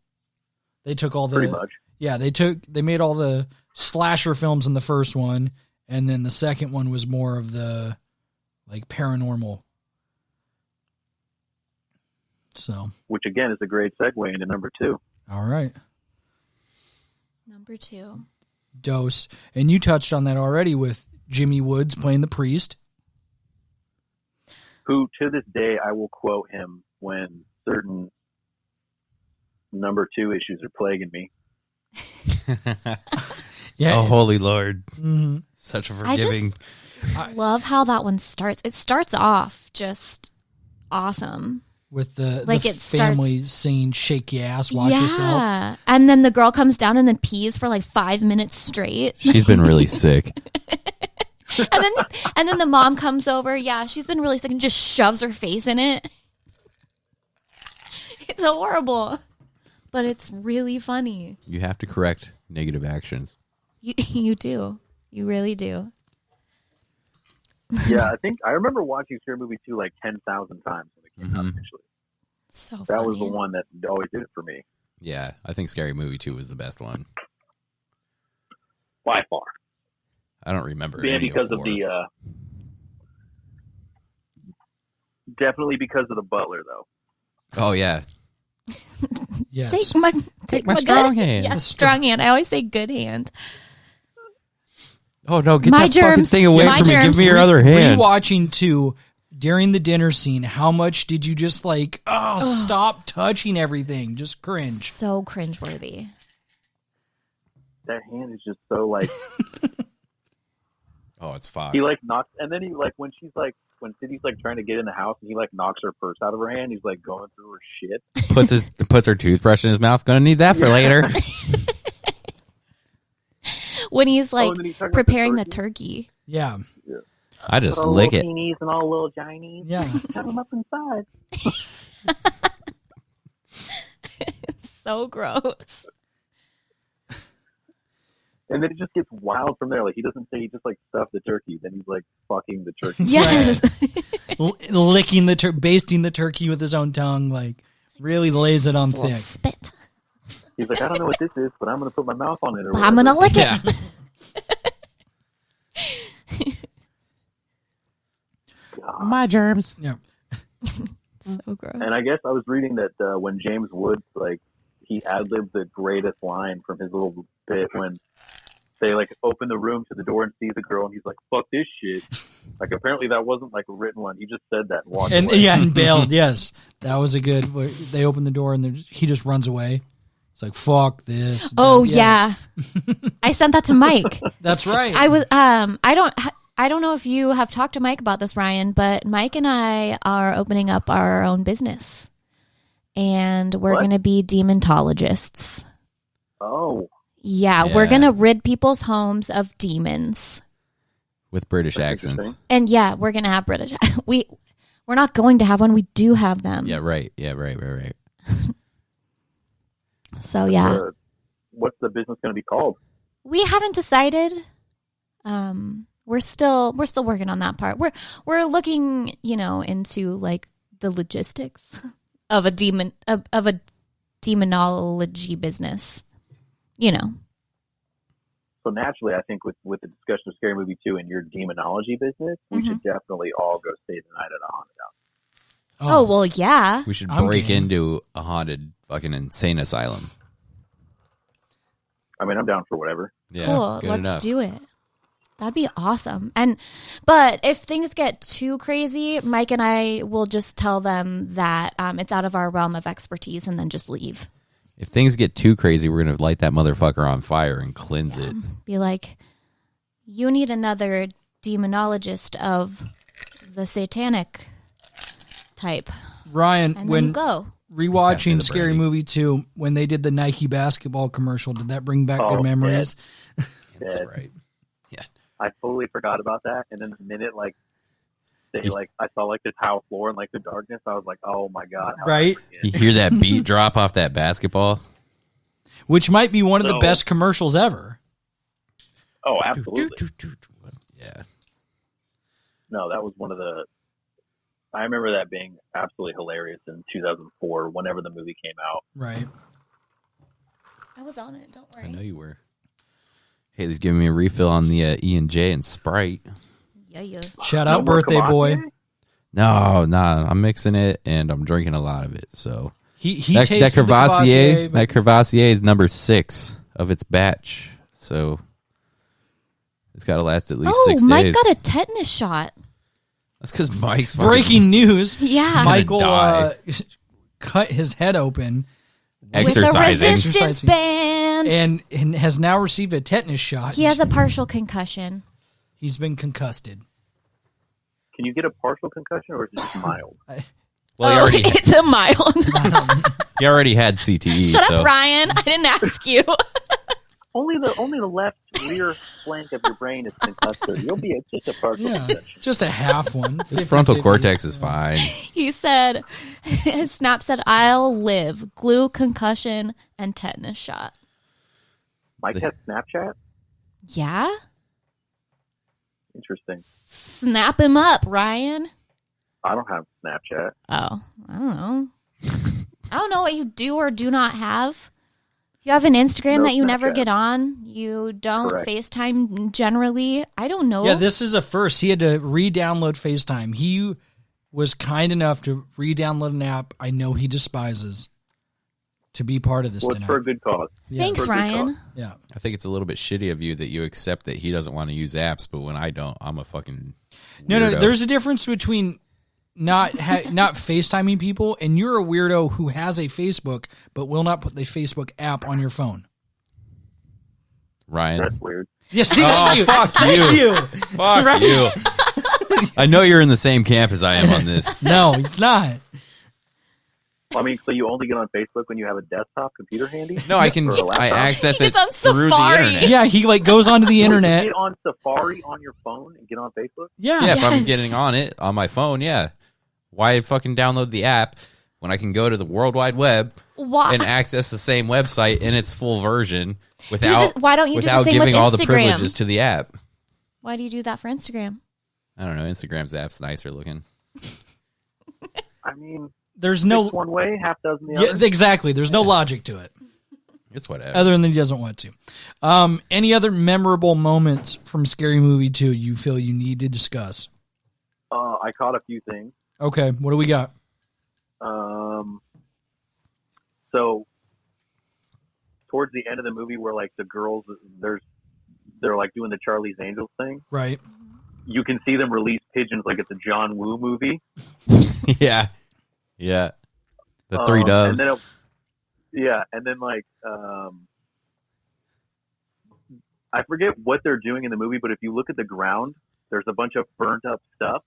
[SPEAKER 3] They took all the
[SPEAKER 2] Pretty much.
[SPEAKER 3] Yeah, they made all the slasher films in the first one, and then the second one was more of the like paranormal. So,
[SPEAKER 2] Which, again, is a great segue into number 2.
[SPEAKER 3] all right.
[SPEAKER 4] Number 2.
[SPEAKER 3] Dose. And you touched on that already with Jimmy Woods playing the priest.
[SPEAKER 2] Who, to this day, I will quote him when certain number 2 issues are plaguing me.
[SPEAKER 3] Yeah.
[SPEAKER 1] Oh, holy Lord.
[SPEAKER 3] Mhm.
[SPEAKER 1] Such a
[SPEAKER 4] I just-
[SPEAKER 1] forgiving.
[SPEAKER 4] Love how that one starts. It starts off just awesome.
[SPEAKER 3] With the
[SPEAKER 4] Like
[SPEAKER 3] the
[SPEAKER 4] it starts-
[SPEAKER 3] family saying shake your ass, watch yourself.
[SPEAKER 4] And then the girl comes down and then pees for like 5 minutes straight.
[SPEAKER 1] She's been really sick.
[SPEAKER 4] and then the mom comes over. Yeah, she's been really sick and just shoves her face in it. It's horrible. But it's really funny.
[SPEAKER 1] You have to correct negative actions.
[SPEAKER 4] You do. You really do.
[SPEAKER 2] Yeah, I think I remember watching Scary Movie 2 like 10,000 times when it came out initially.
[SPEAKER 4] So
[SPEAKER 2] That
[SPEAKER 4] funny.
[SPEAKER 2] was the one that always did it for me,
[SPEAKER 1] Yeah, I think Scary Movie 2 was the best one.
[SPEAKER 2] by far.
[SPEAKER 1] I don't remember.
[SPEAKER 2] Yeah,
[SPEAKER 1] any
[SPEAKER 2] because of
[SPEAKER 1] four.
[SPEAKER 2] the definitely because of the butler, though.
[SPEAKER 1] Oh, yeah.
[SPEAKER 3] Yes.
[SPEAKER 4] Take
[SPEAKER 1] my
[SPEAKER 4] good-
[SPEAKER 1] strong hand.
[SPEAKER 4] Yeah, strong hand. I always say good hand.
[SPEAKER 1] Oh, no, get
[SPEAKER 4] My
[SPEAKER 1] that fucking
[SPEAKER 4] germs.
[SPEAKER 1] thing away
[SPEAKER 4] My
[SPEAKER 1] from me. Give
[SPEAKER 4] germs.
[SPEAKER 1] me your other hand.
[SPEAKER 3] Rewatching too, during the dinner scene, how much did you just like, stop touching everything? Just cringe.
[SPEAKER 4] So cringeworthy.
[SPEAKER 2] That hand is just so like
[SPEAKER 1] Oh, it's fine.
[SPEAKER 2] he like knocks, and then he like when Sidney's like trying to get in the house and he like knocks her purse out of her hand. He's like going through her shit.
[SPEAKER 1] Puts her toothbrush in his mouth. Gonna need that for later.
[SPEAKER 4] When he's like
[SPEAKER 2] and then he's talking about the
[SPEAKER 4] preparing the
[SPEAKER 2] turkey.
[SPEAKER 4] turkey.
[SPEAKER 3] Yeah.
[SPEAKER 1] I just
[SPEAKER 2] All
[SPEAKER 1] lick
[SPEAKER 2] little
[SPEAKER 1] it.
[SPEAKER 2] teenies and all little ginies.
[SPEAKER 3] Yeah.
[SPEAKER 2] Have them up inside.
[SPEAKER 4] So gross.
[SPEAKER 2] And then it just gets wild from there. Like he doesn't say he just like stuffed the turkey. Then he's like fucking the turkey.
[SPEAKER 4] Yes.
[SPEAKER 3] Licking basting the turkey with his own tongue, like really lays it on
[SPEAKER 4] Little
[SPEAKER 3] thick.
[SPEAKER 4] spit.
[SPEAKER 2] He's like, I don't know what this is, but I'm gonna put my mouth on it. Or
[SPEAKER 4] I'm gonna lick
[SPEAKER 1] Yeah.
[SPEAKER 4] it.
[SPEAKER 1] My germs.
[SPEAKER 3] Yeah.
[SPEAKER 4] So gross.
[SPEAKER 2] And I guess I was reading that when James Woods like he ad-libbed the greatest line from his little bit when they like open the room to the door and see the girl and he's like, fuck this shit. Like apparently that wasn't like a written one. He just said that and walked
[SPEAKER 3] And
[SPEAKER 2] away.
[SPEAKER 3] yeah, and bailed. Yes, that was a good. They open the door and he just runs away. It's like fuck this.
[SPEAKER 4] Oh yeah. I sent that to Mike.
[SPEAKER 3] That's right.
[SPEAKER 4] I was I don't know if you have talked to Mike about this, Ryan, but Mike and I are opening up our own business. and we're
[SPEAKER 2] What?
[SPEAKER 4] going to be demontologists.
[SPEAKER 2] Oh,
[SPEAKER 4] Yeah,
[SPEAKER 1] Yeah.
[SPEAKER 4] we're going to rid people's homes of demons.
[SPEAKER 1] With British
[SPEAKER 2] That's
[SPEAKER 1] accents.
[SPEAKER 2] interesting.
[SPEAKER 4] And yeah, we're going to have British. We're not going to have one. We do have them.
[SPEAKER 1] Yeah, right. Yeah, right.
[SPEAKER 4] So yeah,
[SPEAKER 2] What's the business going to be called?
[SPEAKER 4] we haven't decided. We're still working on that part. We're looking, into like the logistics of a demonology business.
[SPEAKER 2] So naturally, I think with the discussion of Scary Movie 2 and your demonology business, we should definitely all go stay the night at a haunted house.
[SPEAKER 4] Oh well, yeah.
[SPEAKER 1] We should
[SPEAKER 3] I'm
[SPEAKER 1] break
[SPEAKER 3] game.
[SPEAKER 1] into a haunted fucking insane asylum.
[SPEAKER 2] I mean, I'm down for whatever.
[SPEAKER 1] Yeah,
[SPEAKER 4] Cool.
[SPEAKER 1] good
[SPEAKER 4] Let's
[SPEAKER 1] enough.
[SPEAKER 4] do it. That'd be awesome. But if things get too crazy, Mike and I will just tell them that it's out of our realm of expertise, and then just leave.
[SPEAKER 1] If things get too crazy, we're going to light that motherfucker on fire and cleanse it.
[SPEAKER 4] Be like, you need another demonologist of the satanic type,
[SPEAKER 3] Ryan,
[SPEAKER 4] and then
[SPEAKER 3] when
[SPEAKER 4] you go.
[SPEAKER 3] rewatching
[SPEAKER 1] After the
[SPEAKER 3] Scary
[SPEAKER 1] brandy.
[SPEAKER 3] Movie 2, when they did the Nike basketball commercial, did that bring back
[SPEAKER 2] Oh,
[SPEAKER 3] good memories?
[SPEAKER 2] Dead.
[SPEAKER 1] That's right.
[SPEAKER 2] I totally forgot about that. And then the minute, I saw, the tile floor and, the darkness, I was like, oh, my God. how did I
[SPEAKER 3] Right?
[SPEAKER 2] forget?
[SPEAKER 1] You hear that beat drop off that basketball?
[SPEAKER 3] Which might be one of the
[SPEAKER 2] So-
[SPEAKER 3] best commercials ever.
[SPEAKER 2] Oh, absolutely.
[SPEAKER 1] Yeah.
[SPEAKER 2] No, that was one of the... I remember that being absolutely hilarious in 2004, whenever the movie came out.
[SPEAKER 3] Right.
[SPEAKER 4] I was on it. Don't
[SPEAKER 1] I know
[SPEAKER 4] worry.
[SPEAKER 1] you were. Haley's giving me a refill on the E&J and Sprite.
[SPEAKER 4] Yeah.
[SPEAKER 3] Shout
[SPEAKER 2] No
[SPEAKER 3] out
[SPEAKER 2] more
[SPEAKER 3] birthday boy.
[SPEAKER 2] Cavassier?
[SPEAKER 1] No, I'm mixing it and I'm drinking a lot of it. So
[SPEAKER 3] He
[SPEAKER 1] that
[SPEAKER 3] tasted the
[SPEAKER 1] Crevassier,
[SPEAKER 3] Cavassier,
[SPEAKER 1] that Crevassier is number 6 of its batch. So it's got to last at least 6
[SPEAKER 4] Mike
[SPEAKER 1] days.
[SPEAKER 4] got a tetanus shot.
[SPEAKER 1] That's because Mike's fucking-
[SPEAKER 3] breaking news.
[SPEAKER 4] Yeah.
[SPEAKER 3] Michael
[SPEAKER 1] die.
[SPEAKER 3] cut his head open
[SPEAKER 1] exercising.
[SPEAKER 4] With a resistance band.
[SPEAKER 3] and has now received a tetanus shot.
[SPEAKER 4] He has a partial concussion.
[SPEAKER 3] He's been concussed.
[SPEAKER 2] Can you get a partial concussion, or is it just mild?
[SPEAKER 1] Well,
[SPEAKER 4] It's a mild.
[SPEAKER 1] he already had CTE.
[SPEAKER 4] Shut
[SPEAKER 1] so
[SPEAKER 4] up, Ryan. I didn't ask you.
[SPEAKER 2] Only the left rear flank of your brain is concussed. So you'll be just a partial
[SPEAKER 3] Yeah,
[SPEAKER 2] concussion.
[SPEAKER 3] just a half one.
[SPEAKER 1] his frontal
[SPEAKER 3] 50-50.
[SPEAKER 1] cortex is fine.
[SPEAKER 4] He said, his snap said, I'll live. Glue, concussion, and tetanus shot.
[SPEAKER 2] Mike has Snapchat?
[SPEAKER 4] Yeah?
[SPEAKER 2] Interesting.
[SPEAKER 4] Snap him up, Ryan.
[SPEAKER 2] I don't have Snapchat.
[SPEAKER 4] Oh, I don't know. I don't know what you do or do not have. You have an Instagram
[SPEAKER 2] No
[SPEAKER 4] that you never
[SPEAKER 2] Snapchat.
[SPEAKER 4] get on. You don't
[SPEAKER 2] Correct.
[SPEAKER 4] FaceTime generally. I don't know.
[SPEAKER 3] Yeah, this is a first. He had to re-download FaceTime. He was kind enough to re-download an app I know he despises to be part of this
[SPEAKER 2] Well, it's
[SPEAKER 3] tonight.
[SPEAKER 2] for a good cause.
[SPEAKER 3] Yeah.
[SPEAKER 4] Thanks,
[SPEAKER 2] For a good
[SPEAKER 4] Ryan.
[SPEAKER 2] cause.
[SPEAKER 3] Yeah.
[SPEAKER 1] I think it's a little bit shitty of you that you accept that he doesn't want to use apps, but when I don't, I'm a fucking
[SPEAKER 3] No,
[SPEAKER 1] weirdo.
[SPEAKER 3] there's a difference between not FaceTiming people and you're a weirdo who has a Facebook but will not put the Facebook app on your phone.
[SPEAKER 1] Ryan.
[SPEAKER 2] That's weird.
[SPEAKER 3] Yes,
[SPEAKER 1] Oh,
[SPEAKER 3] you.
[SPEAKER 1] fuck
[SPEAKER 3] Thank
[SPEAKER 1] you.
[SPEAKER 3] you.
[SPEAKER 1] Fuck
[SPEAKER 3] Right.
[SPEAKER 1] you. I know you're in the same camp as I am on this.
[SPEAKER 3] No, it's not.
[SPEAKER 2] I mean, so you only get on Facebook when you have a desktop computer handy?
[SPEAKER 1] No, I can.
[SPEAKER 2] Or a laptop?
[SPEAKER 1] I access it
[SPEAKER 4] It's on
[SPEAKER 1] through the
[SPEAKER 4] Safari.
[SPEAKER 1] internet.
[SPEAKER 3] Yeah, he goes onto the
[SPEAKER 2] You
[SPEAKER 3] internet.
[SPEAKER 2] get on Safari on your phone and get on Facebook?
[SPEAKER 3] Yeah.
[SPEAKER 1] Yeah, if I'm
[SPEAKER 4] Yes.
[SPEAKER 1] getting on it on my phone, yeah. Why fucking download the app when I can go to the World Wide Web
[SPEAKER 4] Why?
[SPEAKER 1] and access the same website in its full version without
[SPEAKER 4] why don't you do the
[SPEAKER 1] without
[SPEAKER 4] same
[SPEAKER 1] giving
[SPEAKER 4] with
[SPEAKER 1] all the
[SPEAKER 4] Instagram?
[SPEAKER 1] privileges to the app?
[SPEAKER 4] Why do you do that for Instagram?
[SPEAKER 1] I don't know. Instagram's app's nicer looking.
[SPEAKER 2] I mean,
[SPEAKER 3] There's
[SPEAKER 2] six
[SPEAKER 3] no.
[SPEAKER 2] one way, half dozen the
[SPEAKER 3] Yeah,
[SPEAKER 2] other.
[SPEAKER 3] exactly. There's no logic to it
[SPEAKER 1] It's whatever.
[SPEAKER 3] other than he doesn't want to. Any other memorable moments from Scary Movie 2 you feel you need to discuss?
[SPEAKER 2] I caught a few things.
[SPEAKER 3] Okay, what do we got?
[SPEAKER 2] So towards the end of the movie, where like the girls, they're like doing the Charlie's Angels thing.
[SPEAKER 3] Right.
[SPEAKER 2] You can see them release pigeons like it's a John Woo movie.
[SPEAKER 1] Yeah. Yeah. The three doves.
[SPEAKER 2] And then like I forget what they're doing in the movie, but if you look at the ground, there's a bunch of burnt up stuff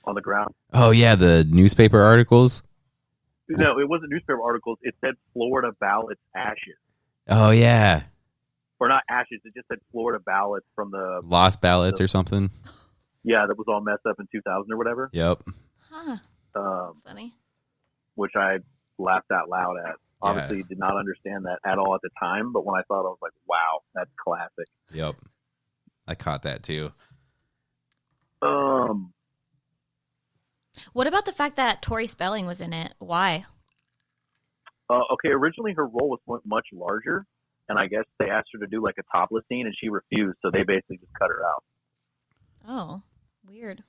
[SPEAKER 2] on the ground.
[SPEAKER 1] Oh, yeah. The newspaper articles.
[SPEAKER 2] No, it wasn't newspaper articles. It said Florida ballots ashes.
[SPEAKER 1] Oh, yeah.
[SPEAKER 2] Or not ashes. It just said Florida ballots from the...
[SPEAKER 1] Lost ballots or something.
[SPEAKER 2] Yeah, that was all messed up in 2000 or whatever.
[SPEAKER 1] Yep.
[SPEAKER 4] Huh. That's funny.
[SPEAKER 2] Which I laughed out loud at. Obviously, did not understand that at all at the time, but when I thought, I was like, wow, that's classic.
[SPEAKER 1] Yep. I caught that too.
[SPEAKER 4] What about the fact that Tori Spelling was in it? Why?
[SPEAKER 2] Okay, originally her role was much larger, and I guess they asked her to do like a topless scene, and she refused, so they basically just cut her out.
[SPEAKER 4] Oh, weird.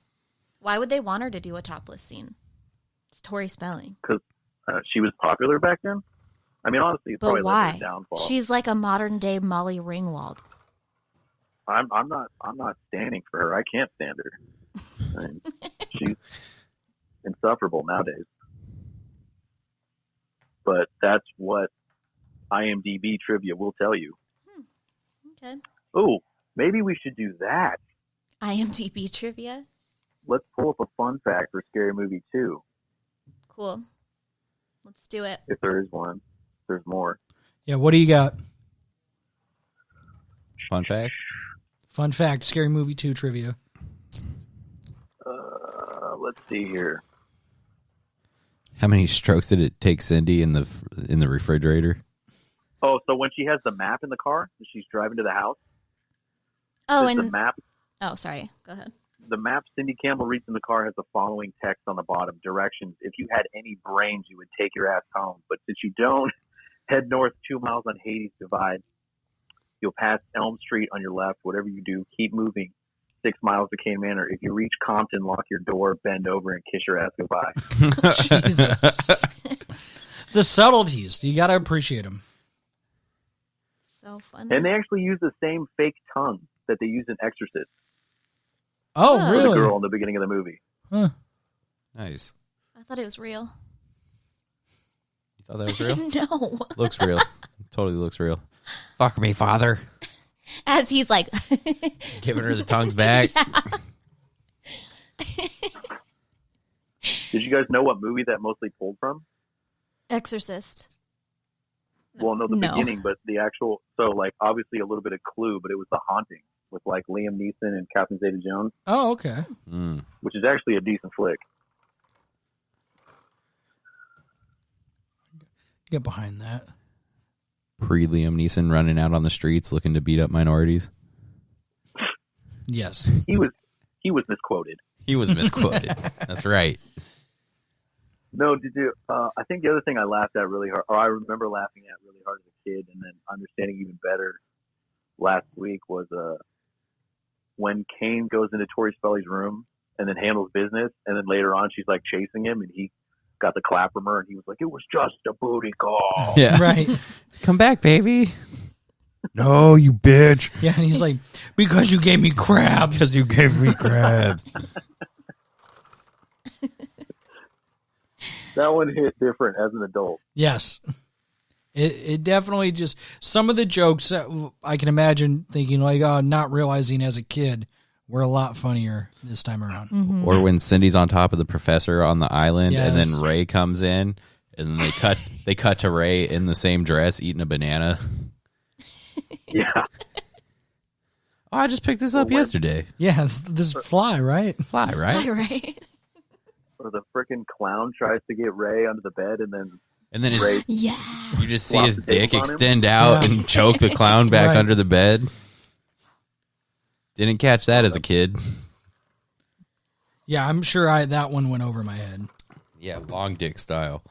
[SPEAKER 4] Why would they want her to do a topless scene? It's Tori Spelling.
[SPEAKER 2] Because she was popular back then. I mean, honestly, it's probably like her downfall.
[SPEAKER 4] She's like a modern day Molly Ringwald.
[SPEAKER 2] I'm not standing for her. I can't stand her. I mean, she's insufferable nowadays. But that's what IMDb trivia will tell you.
[SPEAKER 4] Okay.
[SPEAKER 2] Oh, maybe we should do that.
[SPEAKER 4] IMDb trivia?
[SPEAKER 2] Let's pull up a fun fact for Scary Movie 2.
[SPEAKER 4] Cool. Let's do it.
[SPEAKER 2] If there is one. There's more.
[SPEAKER 3] Yeah, what do you got?
[SPEAKER 1] Fun fact?
[SPEAKER 3] Fun fact, Scary Movie 2 trivia.
[SPEAKER 2] Let's see here.
[SPEAKER 1] How many strokes did it take Cindy in the refrigerator?
[SPEAKER 2] Oh, so when she has the map in the car, and she's driving to the house.
[SPEAKER 4] Oh,
[SPEAKER 2] and the map.
[SPEAKER 4] Oh, sorry. Go ahead.
[SPEAKER 2] The map Cindy Campbell reads in the car has the following text on the bottom: directions. If you had any brains, you would take your ass home. But since you don't, head north 2 miles on Hades Divide. You'll pass Elm Street on your left. Whatever you do, keep moving 6 miles to Cane Manor. If you reach Compton, lock your door, bend over, and kiss your ass goodbye.
[SPEAKER 3] Jesus. The subtleties. You got to appreciate them.
[SPEAKER 4] So funny.
[SPEAKER 2] And they actually use the same fake tongue that they use in Exorcist.
[SPEAKER 3] Oh,
[SPEAKER 4] Oh.
[SPEAKER 3] really?
[SPEAKER 2] For the girl in the beginning of the movie.
[SPEAKER 3] Huh.
[SPEAKER 1] Nice.
[SPEAKER 4] I thought it was real.
[SPEAKER 1] You thought that was real?
[SPEAKER 4] No.
[SPEAKER 1] Looks real. Totally looks real. Fuck me, father.
[SPEAKER 4] As he's like...
[SPEAKER 1] Giving her the tongues back.
[SPEAKER 2] Did you guys know what movie that mostly pulled from?
[SPEAKER 4] Exorcist.
[SPEAKER 2] Well, no, the
[SPEAKER 4] No.
[SPEAKER 2] beginning, but the actual... So, like, obviously a little bit of Clue, but it was The Haunting with, like, Liam Neeson and Catherine Zeta-Jones,
[SPEAKER 3] Oh, okay.
[SPEAKER 2] which is actually a decent flick.
[SPEAKER 3] Get behind that.
[SPEAKER 1] Pre-Liam Neeson running out on the streets looking to beat up minorities.
[SPEAKER 3] Yes.
[SPEAKER 2] He was misquoted.
[SPEAKER 1] He was misquoted. That's right.
[SPEAKER 2] No, did you? I think the other thing I laughed at really hard, or I remember laughing at really hard as a kid, and then understanding even better last week was when Kane goes into Tori Spelling's room and then handles business, and then later on she's like chasing him, and he got the clap from her, and he was like, "It was just a booty call."
[SPEAKER 1] Yeah.
[SPEAKER 3] Right.
[SPEAKER 1] Come back, baby. No, you bitch.
[SPEAKER 3] Yeah, and he's like, because you gave me crabs.
[SPEAKER 1] Because you gave me crabs.
[SPEAKER 2] That one hit different as an adult.
[SPEAKER 3] Yes. It definitely just, some of the jokes I can imagine thinking like, oh, not realizing as a kid were a lot funnier this time around.
[SPEAKER 4] Mm-hmm.
[SPEAKER 1] Or when Cindy's on top of the professor on the island,
[SPEAKER 3] Yes.
[SPEAKER 1] and then Ray comes in, and then they cut to Ray in the same dress eating a banana.
[SPEAKER 2] Yeah.
[SPEAKER 1] Oh, I just picked this up yesterday.
[SPEAKER 3] Yeah, this fly, right?
[SPEAKER 1] Fly, right?
[SPEAKER 4] All right.
[SPEAKER 2] Or the freaking clown tries to get Ray under the bed, and then Ray
[SPEAKER 4] Yeah.
[SPEAKER 1] you just see
[SPEAKER 2] Flop
[SPEAKER 1] his
[SPEAKER 2] the tables
[SPEAKER 1] dick
[SPEAKER 2] on him?
[SPEAKER 1] extend out
[SPEAKER 3] Yeah.
[SPEAKER 1] and choke the clown back
[SPEAKER 3] Right.
[SPEAKER 1] under the bed. Didn't catch that as a kid.
[SPEAKER 3] Yeah, I'm sure that one went over my head.
[SPEAKER 1] Yeah, long dick style.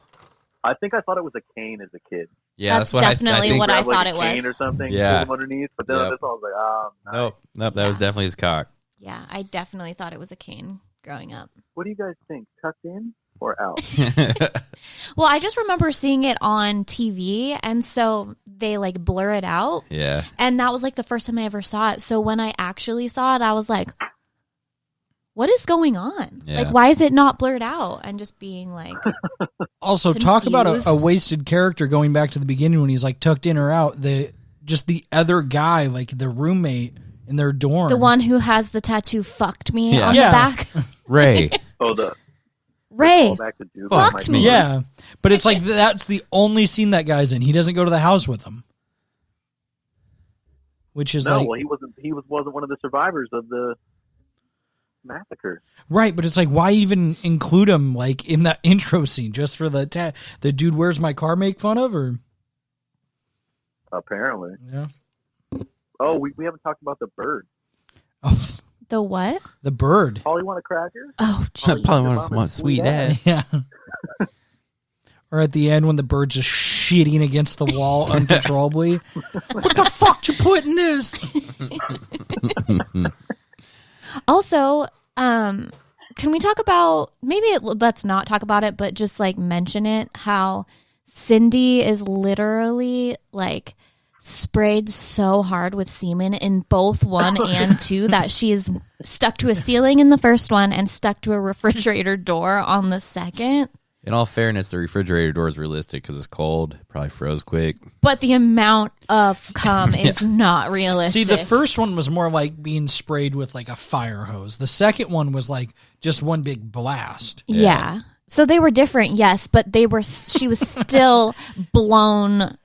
[SPEAKER 2] I think I thought it was a cane as a kid.
[SPEAKER 1] Yeah,
[SPEAKER 4] That's
[SPEAKER 1] that's, what
[SPEAKER 4] definitely
[SPEAKER 1] I think.
[SPEAKER 4] what I
[SPEAKER 2] Grab, like,
[SPEAKER 4] thought
[SPEAKER 2] a
[SPEAKER 4] it
[SPEAKER 2] cane
[SPEAKER 4] was.
[SPEAKER 2] or something.
[SPEAKER 1] Yeah.
[SPEAKER 2] Pull him underneath, but then
[SPEAKER 1] Yep.
[SPEAKER 2] this I was like, nice.
[SPEAKER 1] Nope, that was definitely his cock.
[SPEAKER 4] Yeah, I definitely thought it was a cane growing up.
[SPEAKER 2] What do you guys think? Tucked in or out?
[SPEAKER 4] Well, I just remember seeing it on TV, and so they like blur it out.
[SPEAKER 1] Yeah.
[SPEAKER 4] And that was like the first time I ever saw it. So when I actually saw it, I was like, what is going on?
[SPEAKER 1] Yeah.
[SPEAKER 4] Like, why is it not blurred out? And just being like,
[SPEAKER 3] Also, talk about a
[SPEAKER 4] Confused.
[SPEAKER 3] wasted character going back to the beginning when he's like tucked in or out. The other guy, like the roommate in their dorm.
[SPEAKER 4] the one who has the tattoo fucked me
[SPEAKER 1] Yeah.
[SPEAKER 4] on
[SPEAKER 3] Yeah.
[SPEAKER 4] the back.
[SPEAKER 1] Ray.
[SPEAKER 2] Oh, the
[SPEAKER 4] Ray,
[SPEAKER 2] Back to Duke,
[SPEAKER 4] fucked me.
[SPEAKER 3] Yeah, but it's like that's the only scene that guy's in. He doesn't go to the house with them, which is
[SPEAKER 2] no.
[SPEAKER 3] like
[SPEAKER 2] Well, he wasn't one of the survivors of the massacre.
[SPEAKER 3] right. But it's like why even include him like in that intro scene just for the dude where's my car make fun of or
[SPEAKER 2] Apparently.
[SPEAKER 3] yeah.
[SPEAKER 2] Oh, we haven't talked about the bird.
[SPEAKER 3] Oh,
[SPEAKER 4] the what?
[SPEAKER 3] the bird.
[SPEAKER 2] Polly want a cracker?
[SPEAKER 4] Oh,
[SPEAKER 1] I
[SPEAKER 4] geez.
[SPEAKER 1] probably want sweet ass.
[SPEAKER 3] Yeah. Or at the end when the bird's just shitting against the wall uncontrollably. What the fuck you put in this?
[SPEAKER 4] Also, can we talk about let's not talk about it, but just like mention it? How Cindy is literally like sprayed so hard with semen in both 1 and 2 that she is stuck to a ceiling in the first one and stuck to a refrigerator door on the second.
[SPEAKER 1] In all fairness, the refrigerator door is realistic because it's cold. Probably froze quick.
[SPEAKER 4] But the amount of cum is not realistic.
[SPEAKER 3] See, the first one was more like being sprayed with like a fire hose. The second one was like just one big blast.
[SPEAKER 4] Yeah. So they were different, yes, but she was still blown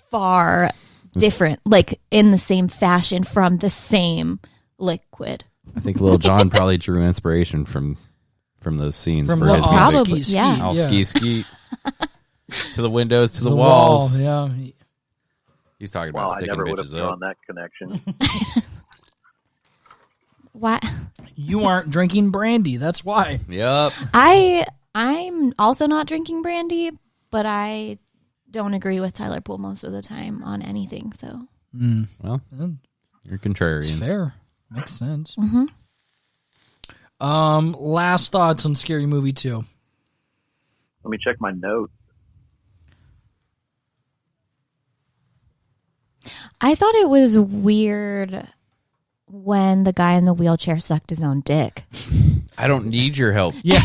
[SPEAKER 4] far different, like in the same fashion from the same liquid.
[SPEAKER 1] I think Lil Jon probably drew inspiration from those scenes
[SPEAKER 3] From
[SPEAKER 1] for his
[SPEAKER 3] Lil-
[SPEAKER 1] music.
[SPEAKER 4] Probably, yeah.
[SPEAKER 1] I'll
[SPEAKER 3] Yeah.
[SPEAKER 1] ski to the windows, to the
[SPEAKER 3] wall,
[SPEAKER 1] walls.
[SPEAKER 3] yeah.
[SPEAKER 1] He's talking
[SPEAKER 2] Wow,
[SPEAKER 1] about
[SPEAKER 2] I
[SPEAKER 1] sticking
[SPEAKER 2] never would have
[SPEAKER 1] bitches
[SPEAKER 2] drawn
[SPEAKER 1] up.
[SPEAKER 2] that connection.
[SPEAKER 4] What?
[SPEAKER 3] You aren't drinking brandy. That's why.
[SPEAKER 1] Yep.
[SPEAKER 4] I'm also not drinking brandy, but I don't agree with Tyler Poole most of the time on anything. So
[SPEAKER 1] Well, you're
[SPEAKER 3] It's
[SPEAKER 1] contrarian.
[SPEAKER 3] fair. Makes sense.
[SPEAKER 4] Mhm.
[SPEAKER 3] Last thoughts on Scary Movie 2.
[SPEAKER 2] Let me check my notes.
[SPEAKER 4] I thought it was weird when the guy in the wheelchair sucked his own dick.
[SPEAKER 1] I don't need your help.
[SPEAKER 3] Yeah.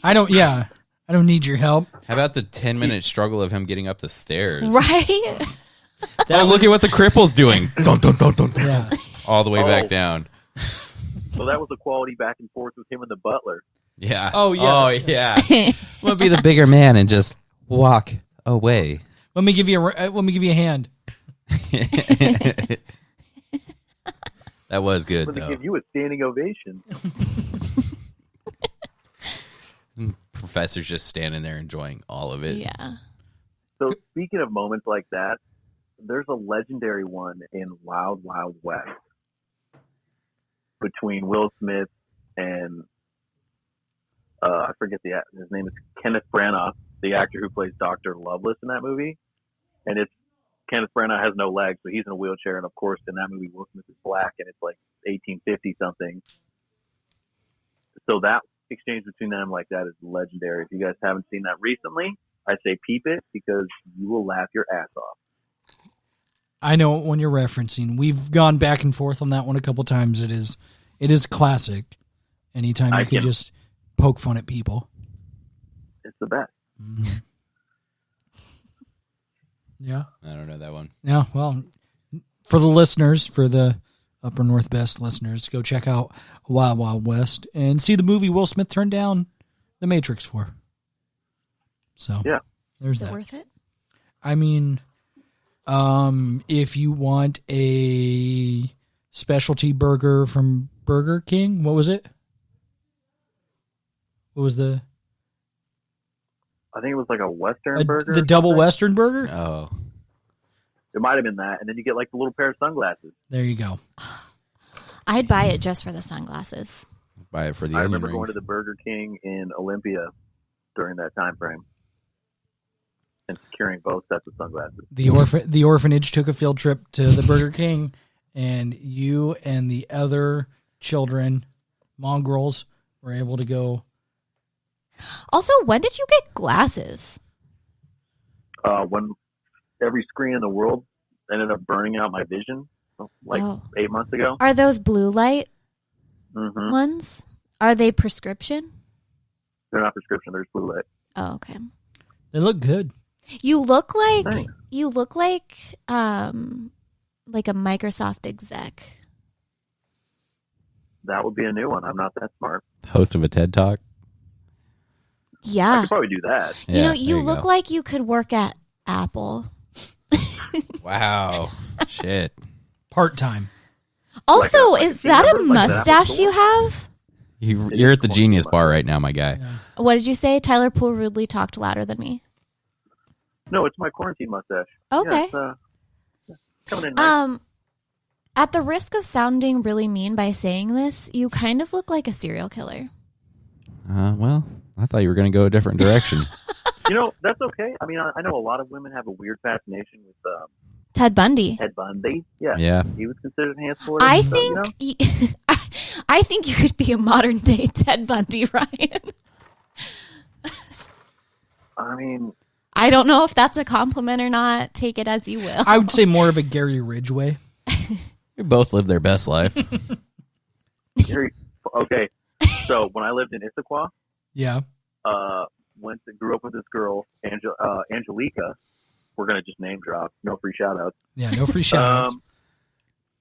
[SPEAKER 3] I don't need your help.
[SPEAKER 1] How about the 10-minute struggle of him getting up the stairs?
[SPEAKER 4] Right?
[SPEAKER 1] Look at what the cripple's doing. Dun, dun, dun, dun, dun.
[SPEAKER 3] Yeah.
[SPEAKER 1] All the way
[SPEAKER 2] Oh.
[SPEAKER 1] back down.
[SPEAKER 2] So that was a quality back and forth with him and the butler.
[SPEAKER 1] Yeah.
[SPEAKER 3] Oh, yeah.
[SPEAKER 1] Oh, yeah. I'm going to be the bigger man and just walk away.
[SPEAKER 3] Let me give you a hand.
[SPEAKER 1] That was good,
[SPEAKER 2] I'm going to
[SPEAKER 1] though.
[SPEAKER 2] give you a standing ovation.
[SPEAKER 1] Professor's just standing there enjoying all of it.
[SPEAKER 4] Yeah.
[SPEAKER 2] So speaking of moments like that, there's a legendary one in Wild Wild West between Will Smith and I forget his name is Kenneth Branagh, the actor who plays Dr. Lovelace in that movie. And it's Kenneth Branagh has no legs, so he's in a wheelchair. And of course, in that movie, Will Smith is black, and it's like 1850 something. So that exchange between them like that is legendary. If you guys haven't seen that recently, I say peep it because you will laugh your ass off.
[SPEAKER 3] I know what one you're referencing. We've gone back and forth on that one a couple times. It is classic. Anytime you could just poke fun at people.
[SPEAKER 2] It's the best.
[SPEAKER 3] Mm-hmm. Yeah.
[SPEAKER 1] I don't know that one.
[SPEAKER 3] Yeah. Well, for the listeners, for the Upper Northwest listeners, go check out Wild Wild West and see the movie Will Smith turned down The Matrix for. So
[SPEAKER 2] yeah,
[SPEAKER 3] there's
[SPEAKER 4] Is it
[SPEAKER 3] that.
[SPEAKER 4] worth it?
[SPEAKER 3] I mean, if you want a specialty burger from Burger King, what was it? What was the
[SPEAKER 2] I think it was like a Western burger.
[SPEAKER 3] the
[SPEAKER 2] or
[SPEAKER 3] double
[SPEAKER 2] something.
[SPEAKER 3] Western burger?
[SPEAKER 1] Oh.
[SPEAKER 2] It might have been that, and then you get like the little pair of sunglasses.
[SPEAKER 3] There you go.
[SPEAKER 4] I'd buy it just for the sunglasses.
[SPEAKER 1] Buy it for the
[SPEAKER 2] I
[SPEAKER 1] onion
[SPEAKER 2] remember going
[SPEAKER 1] rings.
[SPEAKER 2] to the Burger King in Olympia during that time frame and securing both sets of sunglasses.
[SPEAKER 3] The orphanage took a field trip to the Burger King, and you and the other children, mongrels, were able to go.
[SPEAKER 4] Also, when did you get glasses?
[SPEAKER 2] When every screen in the world ended up burning out my vision, like 8 months ago.
[SPEAKER 4] Are those blue light
[SPEAKER 2] Mm-hmm.
[SPEAKER 4] ones? Are they prescription?
[SPEAKER 2] They're not prescription; they're just blue light.
[SPEAKER 4] Oh, okay.
[SPEAKER 3] They look good.
[SPEAKER 4] You look like
[SPEAKER 2] Thanks.
[SPEAKER 4] a Microsoft exec.
[SPEAKER 2] That would be a new one. I'm not that smart.
[SPEAKER 1] Host of a TED Talk.
[SPEAKER 4] Yeah.
[SPEAKER 2] could probably do that.
[SPEAKER 4] You know,
[SPEAKER 1] there
[SPEAKER 4] you look
[SPEAKER 1] go.
[SPEAKER 4] like you could work at Apple.
[SPEAKER 1] Wow. Shit.
[SPEAKER 3] Part-time.
[SPEAKER 4] Also,
[SPEAKER 2] Like a
[SPEAKER 4] is
[SPEAKER 2] team
[SPEAKER 4] that
[SPEAKER 2] member,
[SPEAKER 4] a
[SPEAKER 2] like that
[SPEAKER 4] mustache you have?
[SPEAKER 1] You're at the Genius Bar right now, my guy.
[SPEAKER 3] Yeah.
[SPEAKER 4] What did you say? Tyler Poole rudely talked louder than me.
[SPEAKER 2] No, it's my quarantine mustache.
[SPEAKER 4] Okay.
[SPEAKER 2] Yeah, it's, coming in nice.
[SPEAKER 4] At the risk of sounding really mean by saying this, you kind of look like a serial killer.
[SPEAKER 1] Well, I thought you were going to go a different direction.
[SPEAKER 2] You know, that's okay. I mean, I know a lot of women have a weird fascination with
[SPEAKER 4] Ted Bundy.
[SPEAKER 2] Ted Bundy. Yeah.
[SPEAKER 1] Yeah.
[SPEAKER 2] He was considered handsome.
[SPEAKER 4] I
[SPEAKER 2] so,
[SPEAKER 4] think
[SPEAKER 2] you know?
[SPEAKER 4] I think you could be a modern day Ted Bundy, Ryan.
[SPEAKER 2] I mean,
[SPEAKER 4] I don't know if that's a compliment or not. Take it as you will.
[SPEAKER 3] I would say more of a Gary Ridgway.
[SPEAKER 1] They both live their best life.
[SPEAKER 2] okay. So when I lived in Issaquah,
[SPEAKER 3] Yeah.
[SPEAKER 2] grew up with this girl, Angelica. We're gonna just name drop. No free shout outs.
[SPEAKER 3] Yeah, no free shout-outs.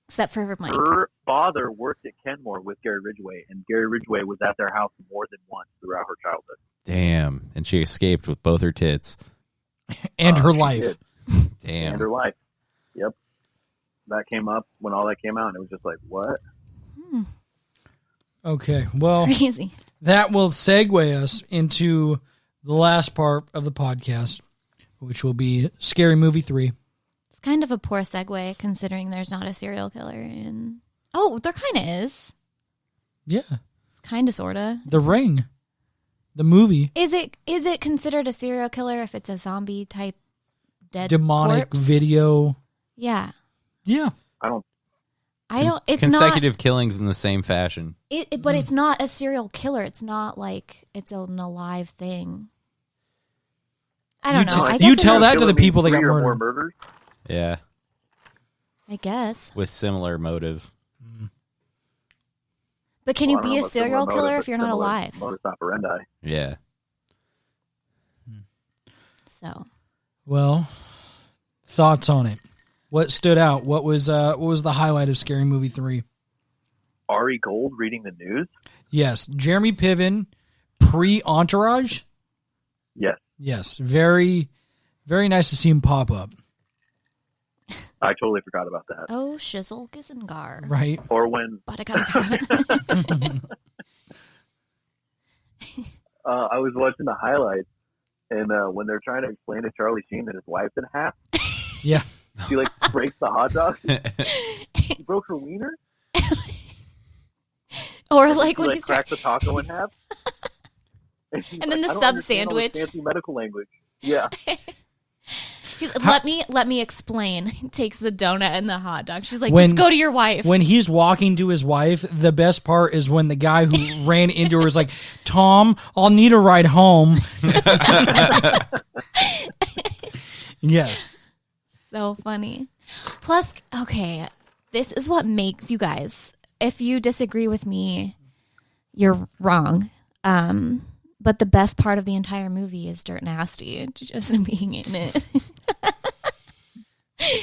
[SPEAKER 4] Except for Mike.
[SPEAKER 2] Her father worked at Kenmore with Gary Ridgway, and Gary Ridgway was at their house more than once throughout her childhood.
[SPEAKER 1] Damn. And she escaped with both her tits.
[SPEAKER 3] And her
[SPEAKER 2] She
[SPEAKER 3] life.
[SPEAKER 2] did.
[SPEAKER 1] Damn.
[SPEAKER 2] And her life. Yep. That came up when all that came out, and it was just like, what?
[SPEAKER 3] Okay, well,
[SPEAKER 4] Crazy.
[SPEAKER 3] that will segue us into the last part of the podcast, which will be Scary Movie 3.
[SPEAKER 4] It's kind of a poor segue considering there's not a serial killer in. Oh, there kind of is.
[SPEAKER 3] Yeah.
[SPEAKER 4] It's kind of, sort of.
[SPEAKER 3] The Ring. The movie.
[SPEAKER 4] Is it considered a serial killer if it's a zombie type dead
[SPEAKER 3] Demonic
[SPEAKER 4] corpse?
[SPEAKER 3] video.
[SPEAKER 4] Yeah.
[SPEAKER 3] Yeah.
[SPEAKER 2] I don't.
[SPEAKER 4] It's
[SPEAKER 1] Consecutive killings in the same fashion.
[SPEAKER 4] but it's not a serial killer. It's not like it's an alive thing. I don't know. I guess
[SPEAKER 3] you
[SPEAKER 4] it
[SPEAKER 3] tell
[SPEAKER 4] is-
[SPEAKER 3] that to the people that got
[SPEAKER 2] 3 or more
[SPEAKER 3] murdered.
[SPEAKER 2] murders.
[SPEAKER 1] Yeah.
[SPEAKER 4] I guess.
[SPEAKER 1] With similar motive.
[SPEAKER 4] But can
[SPEAKER 2] Well,
[SPEAKER 4] you
[SPEAKER 2] I don't
[SPEAKER 4] be
[SPEAKER 2] know
[SPEAKER 4] a
[SPEAKER 2] about
[SPEAKER 4] serial
[SPEAKER 2] similar
[SPEAKER 4] killer
[SPEAKER 2] motive,
[SPEAKER 4] if you're
[SPEAKER 2] but
[SPEAKER 4] not
[SPEAKER 2] similar
[SPEAKER 4] alive?
[SPEAKER 2] Modus operandi.
[SPEAKER 1] Yeah.
[SPEAKER 4] So
[SPEAKER 3] Well, thoughts on it. What stood out? What was the highlight of Scary Movie 3?
[SPEAKER 2] Ari Gold reading the news.
[SPEAKER 3] Yes, Jeremy Piven, pre-Entourage.
[SPEAKER 2] Yes,
[SPEAKER 3] Yes, very, very nice to see him pop up.
[SPEAKER 2] I totally forgot about that.
[SPEAKER 4] oh shizzle gizengar.
[SPEAKER 3] Right.
[SPEAKER 2] Or when
[SPEAKER 4] But I got
[SPEAKER 2] I was watching the highlights, and when they're trying to explain to Charlie Sheen that his wife's in half,
[SPEAKER 3] Yeah.
[SPEAKER 2] she like breaks the hot dog. She broke her wiener.
[SPEAKER 4] Or like
[SPEAKER 2] She
[SPEAKER 4] when
[SPEAKER 2] like
[SPEAKER 4] he's
[SPEAKER 2] cracked the taco in half. she's
[SPEAKER 4] And then the
[SPEAKER 2] "I don't
[SPEAKER 4] sub
[SPEAKER 2] understand all this
[SPEAKER 4] sandwich."
[SPEAKER 2] fancy medical language. Yeah.
[SPEAKER 4] let me explain. He takes the donut and the hot dog. She's like,
[SPEAKER 3] When-
[SPEAKER 4] just go to your wife.
[SPEAKER 3] When he's walking to his wife, the best part is when the guy who ran into her is like, "Tom, I'll need a ride home." Yes.
[SPEAKER 4] So funny. Plus, okay, this is what makes you guys. If you disagree with me, you're wrong. But the best part of the entire movie is Dirt Nasty, just being in it.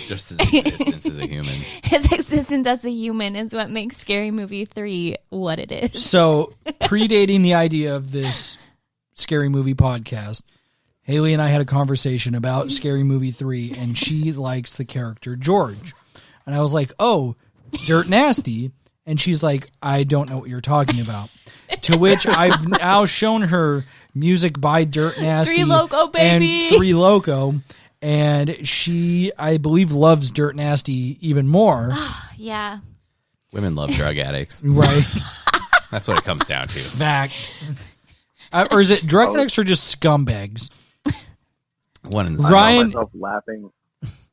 [SPEAKER 1] Just his existence as a human.
[SPEAKER 4] His existence as a human is what makes Scary Movie 3 what it is.
[SPEAKER 3] So, predating the idea of this Scary Movie podcast, Haley and I had a conversation about Scary Movie 3, and she likes the character George. And I was like, "Oh, Dirt Nasty." And she's like, "I don't know what you're talking about." To which I've now shown her music by Dirt Nasty.
[SPEAKER 4] 3 Loco, baby.
[SPEAKER 3] And 3 Loco. And she, I believe, loves Dirt Nasty even more.
[SPEAKER 4] Yeah.
[SPEAKER 1] Women love drug addicts.
[SPEAKER 3] Right.
[SPEAKER 1] That's what it comes down to.
[SPEAKER 3] Fact. Or is it drug addicts or just scumbags?
[SPEAKER 1] One in the
[SPEAKER 2] I
[SPEAKER 3] Ryan-
[SPEAKER 2] found myself laughing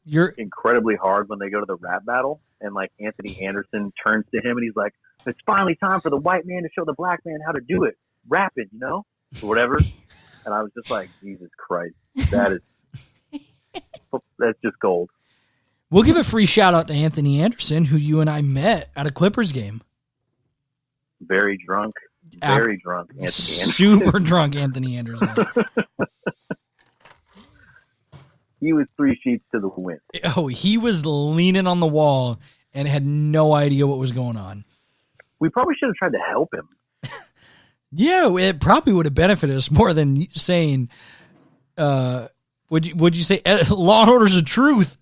[SPEAKER 3] You're
[SPEAKER 2] incredibly hard when they go to the rap battle, and like Anthony Anderson turns to him and he's like, "It's finally time for the white man to show the black man how to do it, rapping, you know, or whatever." And I was just like, Jesus Christ, that's just gold.
[SPEAKER 3] We'll give a free shout out to Anthony Anderson, who you and I met at a Clippers game.
[SPEAKER 2] Very drunk, Anthony Anderson.
[SPEAKER 3] Super drunk Anthony Anderson.
[SPEAKER 2] He was 3 sheets to the wind.
[SPEAKER 3] Oh, he was leaning on the wall and had no idea what was going on.
[SPEAKER 2] We probably should have tried to help him.
[SPEAKER 3] Yeah, it probably would have benefited us more than saying, would you say Law and Order's the truth?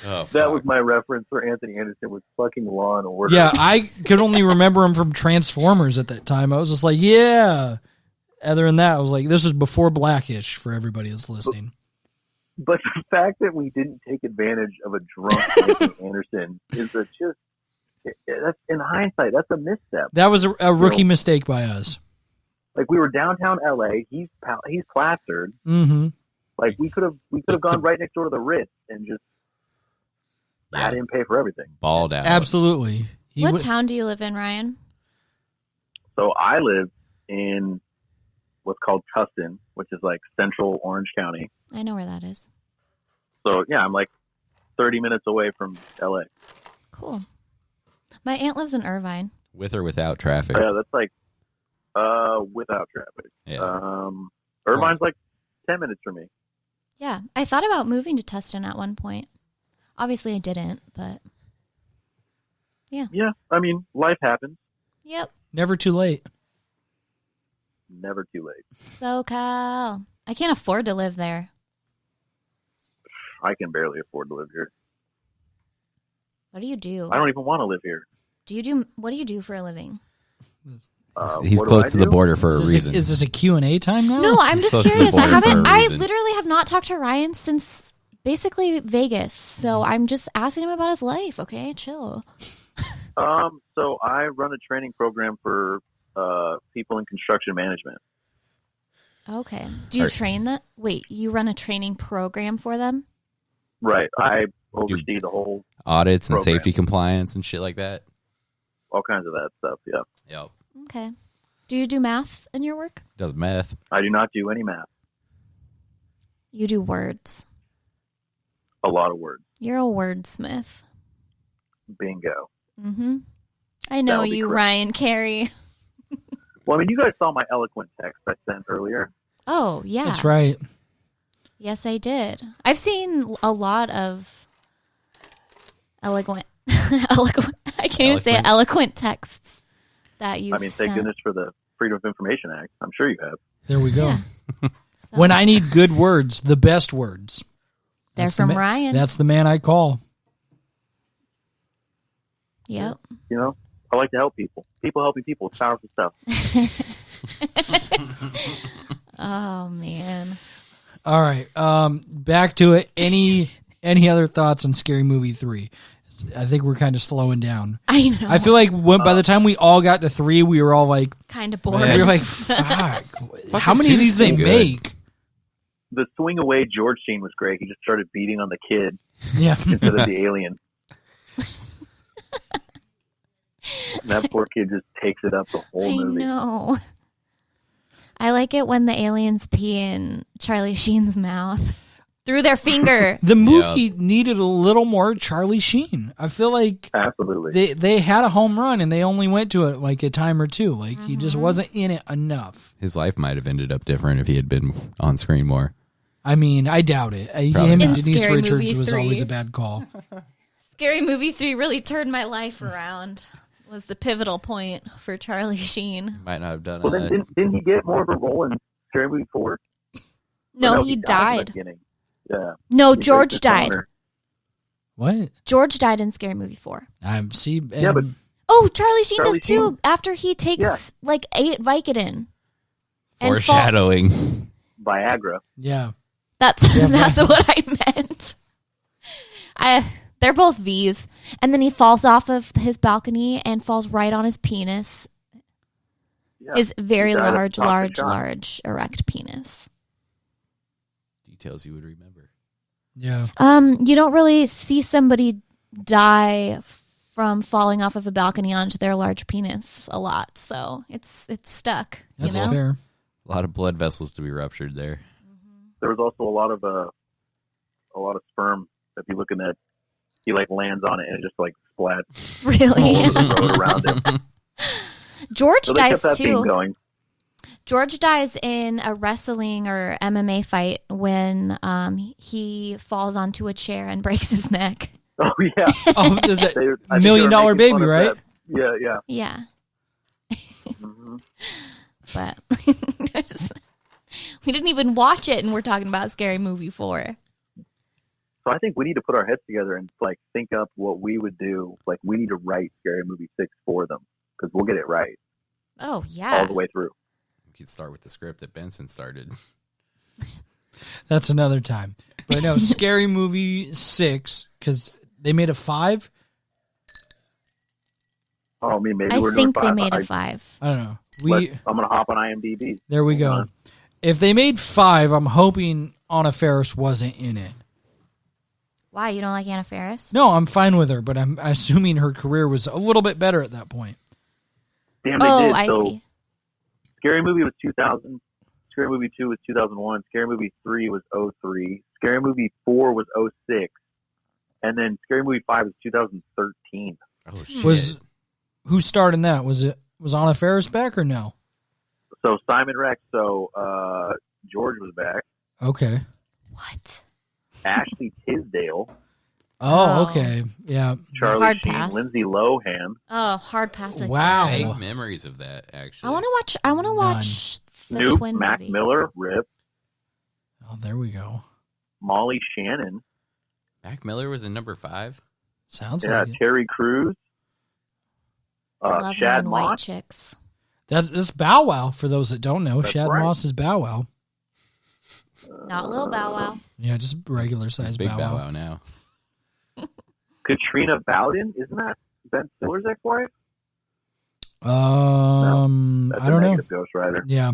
[SPEAKER 1] Oh,
[SPEAKER 2] that was my reference for Anthony Anderson was fucking Law and Order.
[SPEAKER 3] Yeah, I could only remember him from Transformers at that time. I was just like, yeah. Other than that, I was like, this is before Blackish for everybody that's listening.
[SPEAKER 2] But the fact that we didn't take advantage of a drunk Anthony Anderson is that's in hindsight, that's a misstep.
[SPEAKER 3] That was a rookie mistake by us.
[SPEAKER 2] Like we were downtown LA, he's plastered.
[SPEAKER 3] Mm-hmm.
[SPEAKER 2] Like we could have gone right next door to the Ritz and just had him pay for everything.
[SPEAKER 1] Balled out.
[SPEAKER 3] Absolutely.
[SPEAKER 4] What town do you live in, Ryan?
[SPEAKER 2] So I live in what's called Tustin, which is like central Orange County.
[SPEAKER 4] I know where that is.
[SPEAKER 2] So yeah, I'm like 30 minutes away from LA.
[SPEAKER 4] Cool. My aunt lives in Irvine.
[SPEAKER 1] With or without traffic?
[SPEAKER 2] Yeah, that's like without traffic.
[SPEAKER 1] Yeah.
[SPEAKER 2] Irvine's like 10 minutes from me.
[SPEAKER 4] Yeah. I thought about moving to Tustin at one point. Obviously I didn't, but yeah.
[SPEAKER 2] Yeah, I mean, life happens.
[SPEAKER 4] Yep.
[SPEAKER 3] Never too late.
[SPEAKER 2] Never too late.
[SPEAKER 4] SoCal. I can't afford to live there.
[SPEAKER 2] I can barely afford to live here.
[SPEAKER 4] What do you do?
[SPEAKER 2] I don't even want to live here.
[SPEAKER 4] What do you do for a living?
[SPEAKER 1] He's close to the border for a reason.
[SPEAKER 3] Is this a Q&A time now?
[SPEAKER 4] No, I'm just
[SPEAKER 1] close to the
[SPEAKER 4] curious.
[SPEAKER 1] border for a
[SPEAKER 4] I
[SPEAKER 1] reason.
[SPEAKER 4] literally have not talked to Ryan since basically Vegas. So I'm just asking him about his life. Okay, chill.
[SPEAKER 2] So I run a training program for people in construction management.
[SPEAKER 4] Okay. Do you train that? Wait, you run a training program for them?
[SPEAKER 2] Right. I oversee the whole
[SPEAKER 1] audits and
[SPEAKER 2] program.
[SPEAKER 1] safety compliance and shit like that.
[SPEAKER 2] All kinds of that stuff, yeah.
[SPEAKER 1] Yep.
[SPEAKER 4] Okay. Do you do math in your work?
[SPEAKER 1] Does meth.
[SPEAKER 2] I do not do any math.
[SPEAKER 4] You do words.
[SPEAKER 2] A lot of words.
[SPEAKER 4] You're a wordsmith.
[SPEAKER 2] Bingo.
[SPEAKER 4] Mm-hmm. I know
[SPEAKER 2] That'll be
[SPEAKER 4] you,
[SPEAKER 2] correct.
[SPEAKER 4] Ryan Carey.
[SPEAKER 2] Well, I mean, you guys saw my eloquent text I sent earlier.
[SPEAKER 4] Oh, yeah.
[SPEAKER 3] That's right.
[SPEAKER 4] Yes, I did. I've seen a lot of eloquent I can't even say it, eloquent texts that you've
[SPEAKER 2] I mean, thank
[SPEAKER 4] sent.
[SPEAKER 2] goodness for the Freedom of Information Act. I'm sure you have.
[SPEAKER 3] There we go.
[SPEAKER 4] Yeah. So,
[SPEAKER 3] When I need good words, the best words.
[SPEAKER 4] they're
[SPEAKER 3] That's
[SPEAKER 4] from
[SPEAKER 3] the
[SPEAKER 4] Ryan.
[SPEAKER 3] That's the man I call.
[SPEAKER 4] Yep.
[SPEAKER 2] You know, I like to help people. People helping people. It's powerful stuff.
[SPEAKER 4] Oh, man.
[SPEAKER 3] All right. Back to it. Any other thoughts on Scary Movie 3? I think we're kind of slowing down.
[SPEAKER 4] I know.
[SPEAKER 3] I feel like by the time we all got to 3, we were all like,
[SPEAKER 4] kind of bored.
[SPEAKER 3] we were like, fuck. How many of these they
[SPEAKER 1] good.
[SPEAKER 3] make?
[SPEAKER 2] The swing away George scene was great. He just started beating on the kid
[SPEAKER 3] Yeah.
[SPEAKER 2] instead of the alien. And that poor kid just takes it up the whole
[SPEAKER 4] I
[SPEAKER 2] movie.
[SPEAKER 4] know. I like it when the aliens pee in Charlie Sheen's mouth through their finger.
[SPEAKER 3] The movie needed a little more Charlie Sheen. I feel like
[SPEAKER 2] Absolutely.
[SPEAKER 3] they had a home run and they only went to it like a time or two. Like he just wasn't in it enough.
[SPEAKER 1] His life might have ended up different if he had been on screen more.
[SPEAKER 3] I mean, I doubt it.
[SPEAKER 1] Probably
[SPEAKER 3] Him
[SPEAKER 1] not.
[SPEAKER 3] and
[SPEAKER 4] In
[SPEAKER 3] Denise
[SPEAKER 4] Scary
[SPEAKER 3] Richards
[SPEAKER 4] Movie
[SPEAKER 3] was
[SPEAKER 4] 3.
[SPEAKER 3] always a bad call.
[SPEAKER 4] Scary Movie 3 really turned my life around. Was the pivotal point for Charlie Sheen.
[SPEAKER 1] Might not have done
[SPEAKER 2] Well, then didn't he get more of a role in Scary Movie 4?
[SPEAKER 4] No, he
[SPEAKER 2] in the
[SPEAKER 4] died.
[SPEAKER 2] beginning. Yeah.
[SPEAKER 4] No,
[SPEAKER 2] He
[SPEAKER 4] George
[SPEAKER 2] breaks his
[SPEAKER 4] died.
[SPEAKER 2] corner.
[SPEAKER 3] What?
[SPEAKER 4] George died in Scary Movie 4.
[SPEAKER 3] See.
[SPEAKER 2] Yeah, but
[SPEAKER 4] Oh, Charlie Sheen
[SPEAKER 2] Charlie
[SPEAKER 4] does too.
[SPEAKER 2] Sheen.
[SPEAKER 4] After he takes like 8 Vicodin. And
[SPEAKER 1] foreshadowing.
[SPEAKER 2] Viagra.
[SPEAKER 3] yeah.
[SPEAKER 4] That's what I meant. They're both V's, and then he falls off of his balcony and falls right on his penis.
[SPEAKER 2] Yeah.
[SPEAKER 4] His very
[SPEAKER 2] He died of
[SPEAKER 4] large,
[SPEAKER 2] toxic
[SPEAKER 4] large,
[SPEAKER 2] shock.
[SPEAKER 4] large erect penis.
[SPEAKER 1] Details you would remember.
[SPEAKER 3] Yeah.
[SPEAKER 4] You don't really see somebody die from falling off of a balcony onto their large penis a lot, so it's stuck.
[SPEAKER 3] That's
[SPEAKER 4] you know?
[SPEAKER 3] fair.
[SPEAKER 1] A lot of blood vessels to be ruptured there.
[SPEAKER 2] There was also a lot of sperm. If you look in that, he like lands on it and it just like splats all
[SPEAKER 4] Really?
[SPEAKER 2] over the road around him.
[SPEAKER 4] George
[SPEAKER 2] So they
[SPEAKER 4] dies
[SPEAKER 2] kept that theme
[SPEAKER 4] too.
[SPEAKER 2] going.
[SPEAKER 4] George dies in a wrestling or MMA fight when he falls onto a chair and breaks his neck.
[SPEAKER 2] Oh yeah.
[SPEAKER 3] Oh, is that
[SPEAKER 2] I think
[SPEAKER 3] $1 Million
[SPEAKER 2] they were making
[SPEAKER 3] Baby,
[SPEAKER 2] fun of
[SPEAKER 3] right?
[SPEAKER 2] that. Yeah.
[SPEAKER 4] Yeah.
[SPEAKER 2] hmm
[SPEAKER 4] But we didn't even watch it, and we're talking about Scary Movie 4.
[SPEAKER 2] So I think we need to put our heads together and like think up what we would do. Like we need to write Scary Movie 6 for them because we'll get it right
[SPEAKER 4] Oh, yeah.
[SPEAKER 2] all the way through.
[SPEAKER 1] You could start with the script that Benson started.
[SPEAKER 3] That's another time. But no, Scary Movie 6, because they made a 5.
[SPEAKER 2] Oh, I mean, maybe
[SPEAKER 4] I
[SPEAKER 2] we're doing
[SPEAKER 4] think they
[SPEAKER 2] 5.
[SPEAKER 4] made a 5.
[SPEAKER 3] I don't know.
[SPEAKER 2] I'm gonna hop on IMDb.
[SPEAKER 3] There we
[SPEAKER 2] Hold
[SPEAKER 3] go.
[SPEAKER 2] on.
[SPEAKER 3] If they made 5, I'm hoping Anna Faris wasn't in it.
[SPEAKER 4] Why, you don't like Anna Faris?
[SPEAKER 3] No, I'm fine with her, but I'm assuming her career was a little bit better at that point.
[SPEAKER 2] Damn, they
[SPEAKER 4] Oh,
[SPEAKER 2] did.
[SPEAKER 4] I
[SPEAKER 2] So,
[SPEAKER 4] see.
[SPEAKER 2] Scary Movie was 2000. Scary Movie 2 was 2001. Scary Movie 3 was 03. Scary Movie 4 was 06. And then Scary Movie 5 was 2013.
[SPEAKER 1] Oh shit!
[SPEAKER 3] Who starred in that? Was Anna Faris back or no?
[SPEAKER 2] So Simon Rex. So George was back.
[SPEAKER 3] Okay.
[SPEAKER 4] What?
[SPEAKER 2] Ashley Tisdale.
[SPEAKER 3] Oh,
[SPEAKER 4] Oh.
[SPEAKER 3] okay. Yeah.
[SPEAKER 2] Charlie
[SPEAKER 4] Hard
[SPEAKER 2] Sheen.
[SPEAKER 4] pass.
[SPEAKER 2] Lindsay Lohan.
[SPEAKER 4] Oh, hard pass again.
[SPEAKER 3] Wow.
[SPEAKER 1] Vague memories of that actually.
[SPEAKER 4] I want to watch the
[SPEAKER 2] Snoop.
[SPEAKER 4] twin
[SPEAKER 2] Mac
[SPEAKER 4] movie.
[SPEAKER 2] Miller. Rip.
[SPEAKER 3] Oh, there we go.
[SPEAKER 2] Molly Shannon.
[SPEAKER 1] Mac Miller was in number 5.
[SPEAKER 3] Sounds
[SPEAKER 2] Yeah.
[SPEAKER 3] like it.
[SPEAKER 2] Terry Crews.
[SPEAKER 4] I love him
[SPEAKER 2] Shad
[SPEAKER 4] in White
[SPEAKER 2] Moss.
[SPEAKER 4] Chicks.
[SPEAKER 3] That's Bow Wow, for those that don't know.
[SPEAKER 2] That's
[SPEAKER 3] Shad
[SPEAKER 2] right.
[SPEAKER 3] Moss is Bow Wow.
[SPEAKER 4] Not Lil Bow Wow.
[SPEAKER 3] Yeah, just regular size
[SPEAKER 1] Big
[SPEAKER 3] Bow
[SPEAKER 1] Bow
[SPEAKER 3] Wow.
[SPEAKER 1] Wow now.
[SPEAKER 2] Katrina Bowden. Isn't that Ben Stiller's ex-wife? That's
[SPEAKER 3] I
[SPEAKER 2] a
[SPEAKER 3] don't know.
[SPEAKER 2] negative Ghost Rider.
[SPEAKER 3] Yeah,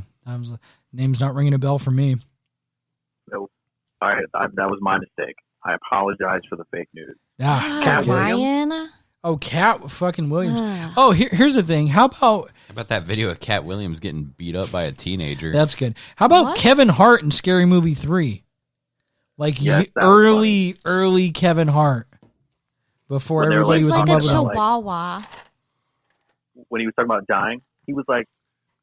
[SPEAKER 3] name's not ringing a bell for me.
[SPEAKER 2] Nope. All right, that was my mistake. I apologize for the fake news.
[SPEAKER 3] Ah, it's
[SPEAKER 2] Cat
[SPEAKER 3] okay.
[SPEAKER 2] Williams?
[SPEAKER 4] Ryan.
[SPEAKER 3] Oh, Cat fucking Williams.
[SPEAKER 4] Ugh.
[SPEAKER 3] Oh, here's the thing. How about
[SPEAKER 1] How about that video of Cat Williams getting beat up by a teenager?
[SPEAKER 3] that's good? How about
[SPEAKER 4] What?
[SPEAKER 3] Kevin Hart in Scary Movie 3? Like
[SPEAKER 2] Yes, that was
[SPEAKER 3] early Kevin Hart before
[SPEAKER 2] When they were,
[SPEAKER 3] everybody
[SPEAKER 4] He's
[SPEAKER 3] was
[SPEAKER 4] like
[SPEAKER 3] in
[SPEAKER 4] a
[SPEAKER 3] love with him.
[SPEAKER 2] like-
[SPEAKER 4] chihuahua.
[SPEAKER 2] When he was talking about dying, he was like,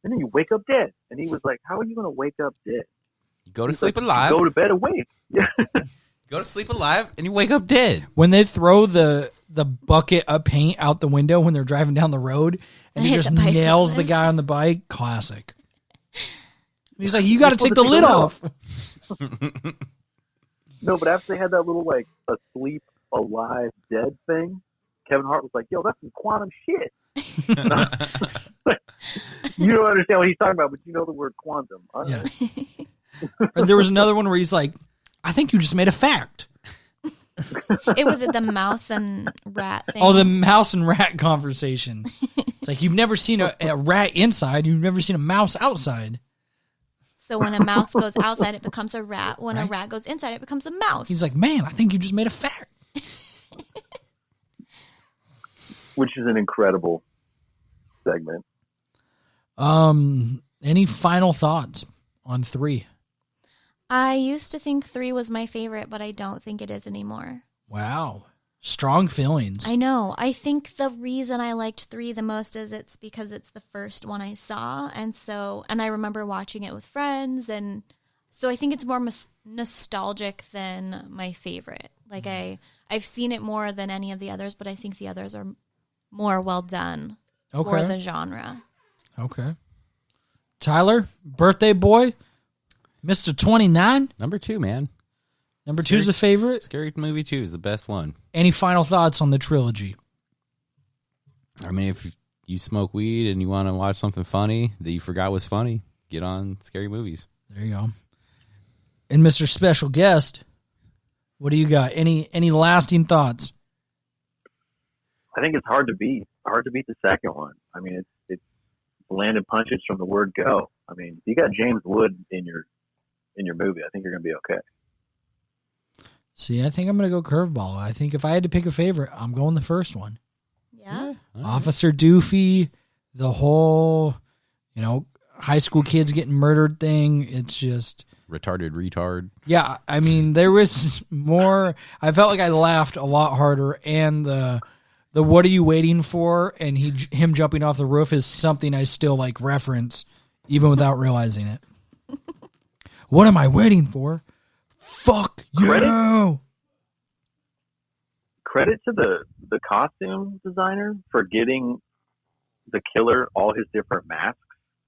[SPEAKER 2] and then you wake up dead. And he was like, how are you going to wake up dead?
[SPEAKER 1] You go to
[SPEAKER 2] He's
[SPEAKER 1] sleep
[SPEAKER 2] like,
[SPEAKER 1] alive.
[SPEAKER 2] Go to bed awake. Yeah.
[SPEAKER 1] Go to sleep alive, and you wake up dead.
[SPEAKER 3] When they throw the bucket of paint out the window when they're driving down the road and he
[SPEAKER 4] Hit
[SPEAKER 3] just
[SPEAKER 4] the
[SPEAKER 3] nails the
[SPEAKER 4] bicyclist.
[SPEAKER 3] guy on the bike, classic. He's like, you got to
[SPEAKER 2] You're
[SPEAKER 3] take the
[SPEAKER 2] supposed
[SPEAKER 3] lid
[SPEAKER 2] to take
[SPEAKER 3] off.
[SPEAKER 2] No, but after they had that little, like, asleep, alive, dead thing, Kevin Hart was like, yo, that's some quantum shit. You don't understand what he's talking about, but you know the word quantum. All
[SPEAKER 3] Yeah.
[SPEAKER 2] right.
[SPEAKER 3] And there was another one where he's like, I think you just made a fact.
[SPEAKER 4] It was the mouse and rat thing.
[SPEAKER 3] Oh, the mouse and rat conversation. It's like, you've never seen a rat inside. You've never seen a mouse outside.
[SPEAKER 4] So when a mouse goes outside, it becomes a rat. When a
[SPEAKER 3] Right.
[SPEAKER 4] rat goes inside, it becomes a mouse.
[SPEAKER 3] He's like, man, I think you just made a fact.
[SPEAKER 2] Which is an incredible segment.
[SPEAKER 3] Any final thoughts on 3?
[SPEAKER 4] I used to think 3 was my favorite, but I don't think it is anymore.
[SPEAKER 3] Wow. Strong feelings.
[SPEAKER 4] I know. I think the reason I liked 3 the most is it's because it's the first one I saw. And I remember watching it with friends. And so I think it's more nostalgic than my favorite. Like I've seen it more than any of the others, but I think the others are more well done for the genre.
[SPEAKER 3] Okay. Tyler, birthday boy, Mr. 29.
[SPEAKER 1] Number 2, man.
[SPEAKER 3] Number 2's a favorite.
[SPEAKER 1] Scary Movie 2 is the best one.
[SPEAKER 3] Any final thoughts on the trilogy?
[SPEAKER 1] I mean, if you smoke weed and you want to watch something funny that you forgot was funny, get on Scary Movies.
[SPEAKER 3] There you go. And Mr. Special Guest, what do you got? Any lasting thoughts?
[SPEAKER 2] I think it's hard to beat. Hard to beat the second one. I mean, it's landed punches from the word go. I mean, you got James Wood in your movie. I think you're going to be okay.
[SPEAKER 3] See, I think I'm going to go curveball. I think if I had to pick a favorite, I'm going the first one.
[SPEAKER 4] Yeah.
[SPEAKER 3] Officer Doofy, the whole, high school kids getting murdered thing. It's just...
[SPEAKER 1] retard.
[SPEAKER 3] Yeah, I mean, there was more... I felt like I laughed a lot harder, and the what are you waiting for and him jumping off the roof is something I still reference, even without realizing it. What am I waiting for? Fuck you!
[SPEAKER 2] credit to the costume designer for getting the killer all his different masks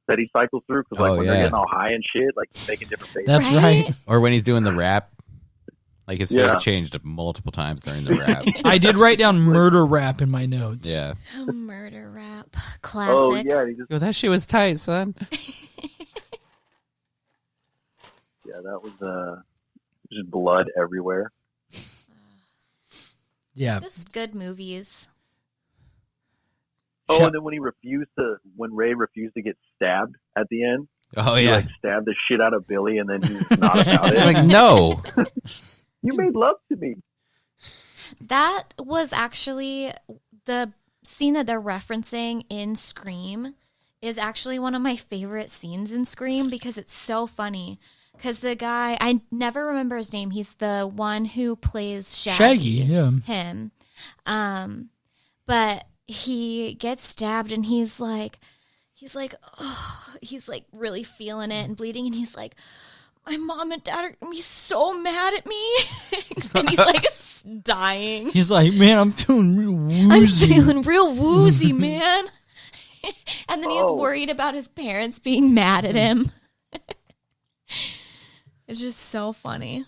[SPEAKER 2] that he cycles through. Because when they're getting all high and shit, like he's making different faces.
[SPEAKER 3] That's right.
[SPEAKER 1] Or when he's doing the rap, like his face changed multiple times during the rap.
[SPEAKER 3] I did write down murder rap in my notes.
[SPEAKER 1] Yeah.
[SPEAKER 4] Oh, murder rap. Classic.
[SPEAKER 2] Oh yeah,
[SPEAKER 1] Yo, that shit was tight, son.
[SPEAKER 2] yeah, that was just blood everywhere.
[SPEAKER 3] Yeah.
[SPEAKER 4] Just good movies.
[SPEAKER 2] Oh, and then when Ray refused to get stabbed at the end.
[SPEAKER 1] Oh
[SPEAKER 2] he,
[SPEAKER 1] yeah.
[SPEAKER 2] like stabbed the shit out of Billy, and then he's not about it.
[SPEAKER 1] Like, no.
[SPEAKER 2] You made love to me.
[SPEAKER 4] That was actually the scene that they're referencing in Scream is actually one of my favorite scenes in Scream because it's so funny. Because the guy, I never remember his name. He's the one who plays Shaggy.
[SPEAKER 3] Yeah.
[SPEAKER 4] Him. But he gets stabbed and he's like, oh, he's like really feeling it and bleeding. And he's like, my mom and dad are going to be so mad at me. And he's like dying.
[SPEAKER 3] He's like, man, I'm feeling real woozy.
[SPEAKER 4] I'm feeling real woozy, man. And then he's worried about his parents being mad at him. It's just so funny.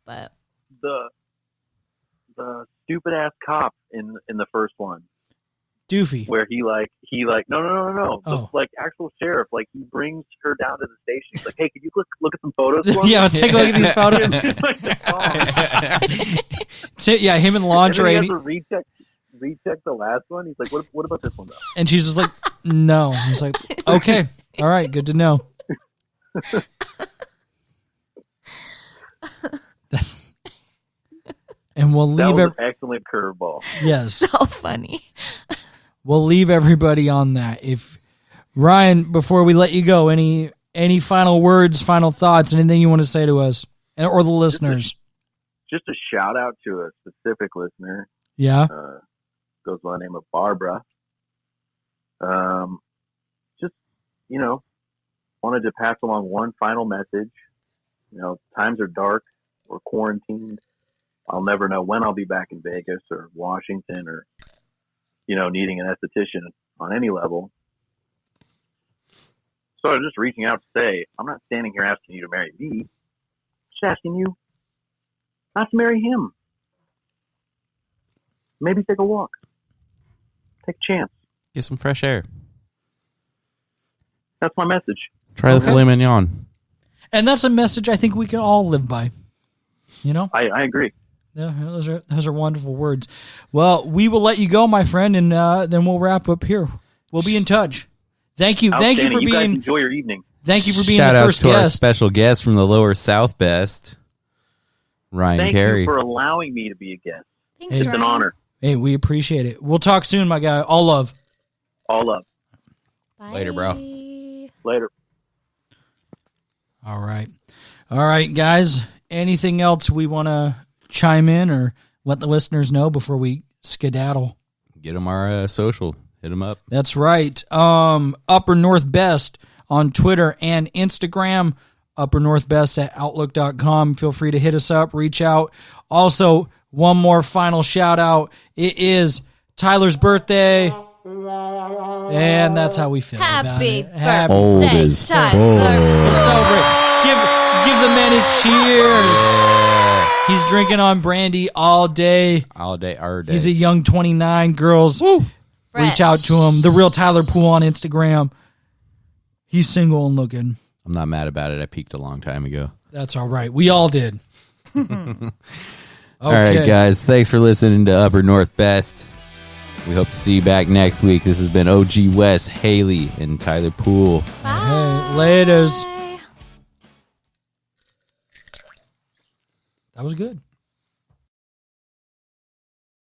[SPEAKER 4] But
[SPEAKER 2] the stupid ass cop in the first one.
[SPEAKER 3] Doofy.
[SPEAKER 2] Where he no.
[SPEAKER 3] Oh.
[SPEAKER 2] The, like actual sheriff, like he brings her down to the station. He's like, hey, could you look at some photos?
[SPEAKER 3] Yeah, let's take a look at these photos. Yeah, him in lingerie.
[SPEAKER 2] And he has to recheck the last one. He's like, what about this one though?
[SPEAKER 3] And she's just like, no. He's like, okay, all right, good to know. And we'll leave
[SPEAKER 2] an excellent curveball.
[SPEAKER 3] Yes.
[SPEAKER 4] So funny.
[SPEAKER 3] We'll leave everybody on that. If Ryan, before we let you go, any final words, final thoughts, anything you want to say to us or the listeners?
[SPEAKER 2] Just a shout out to a specific listener.
[SPEAKER 3] Yeah.
[SPEAKER 2] Goes by the name of Barbara. Just, wanted to pass along one final message. Times are dark. We're quarantined. I'll never know when I'll be back in Vegas or Washington or, needing an esthetician on any level. So I was just reaching out to say, I'm not standing here asking you to marry me. Just asking you not to marry him. Maybe take a walk. Take a chance.
[SPEAKER 1] Get some fresh air.
[SPEAKER 2] That's my message.
[SPEAKER 1] Try the filet mignon.
[SPEAKER 3] And that's a message I think we can all live by.
[SPEAKER 2] I agree.
[SPEAKER 3] Yeah, those are wonderful words. Well, we will let you go, my friend, and then we'll wrap up here. We'll be in touch. Thank you for
[SPEAKER 2] You
[SPEAKER 3] being.
[SPEAKER 2] guys enjoy your evening.
[SPEAKER 3] Thank you for being
[SPEAKER 1] Shout
[SPEAKER 3] the
[SPEAKER 1] out
[SPEAKER 3] first
[SPEAKER 1] to our
[SPEAKER 3] guest.
[SPEAKER 1] special guest from the Lower South Best, Ryan
[SPEAKER 2] Thank
[SPEAKER 1] Carey.
[SPEAKER 2] you for allowing me to be a guest.
[SPEAKER 4] Thanks,
[SPEAKER 2] It's
[SPEAKER 4] Ryan.
[SPEAKER 2] an honor.
[SPEAKER 3] Hey, we appreciate it. We'll talk soon, my guy. All love.
[SPEAKER 2] All love.
[SPEAKER 4] Bye.
[SPEAKER 1] Later, bro.
[SPEAKER 2] Later.
[SPEAKER 3] All right, guys. Anything else we want to chime in or let the listeners know before we skedaddle?
[SPEAKER 1] Get them our social. Hit them up.
[SPEAKER 3] That's right. Upper North Best on Twitter and Instagram. Upper North Best at Outlook.com. Feel free to hit us up, reach out. Also, one more final shout out. It is Tyler's birthday. And that's how we feel about it.
[SPEAKER 1] Old
[SPEAKER 4] birthday,
[SPEAKER 1] as
[SPEAKER 4] Tyler.
[SPEAKER 3] Let's celebrate. Give the man his cheers. He's drinking on brandy all day.
[SPEAKER 1] All day, our day.
[SPEAKER 3] He's a young 29. Girls,
[SPEAKER 4] Fresh.
[SPEAKER 3] reach out to him. The Real Tyler Poole on Instagram. He's single and looking.
[SPEAKER 1] I'm not mad about it. I peaked a long time ago.
[SPEAKER 3] That's all right. We all did. Okay.
[SPEAKER 1] All right, guys. Thanks for listening to Upper North Best. We hope to see you back next week. This has been OG West, Haley, and Tyler Poole.
[SPEAKER 4] Bye.
[SPEAKER 3] Hey, laters. That was good.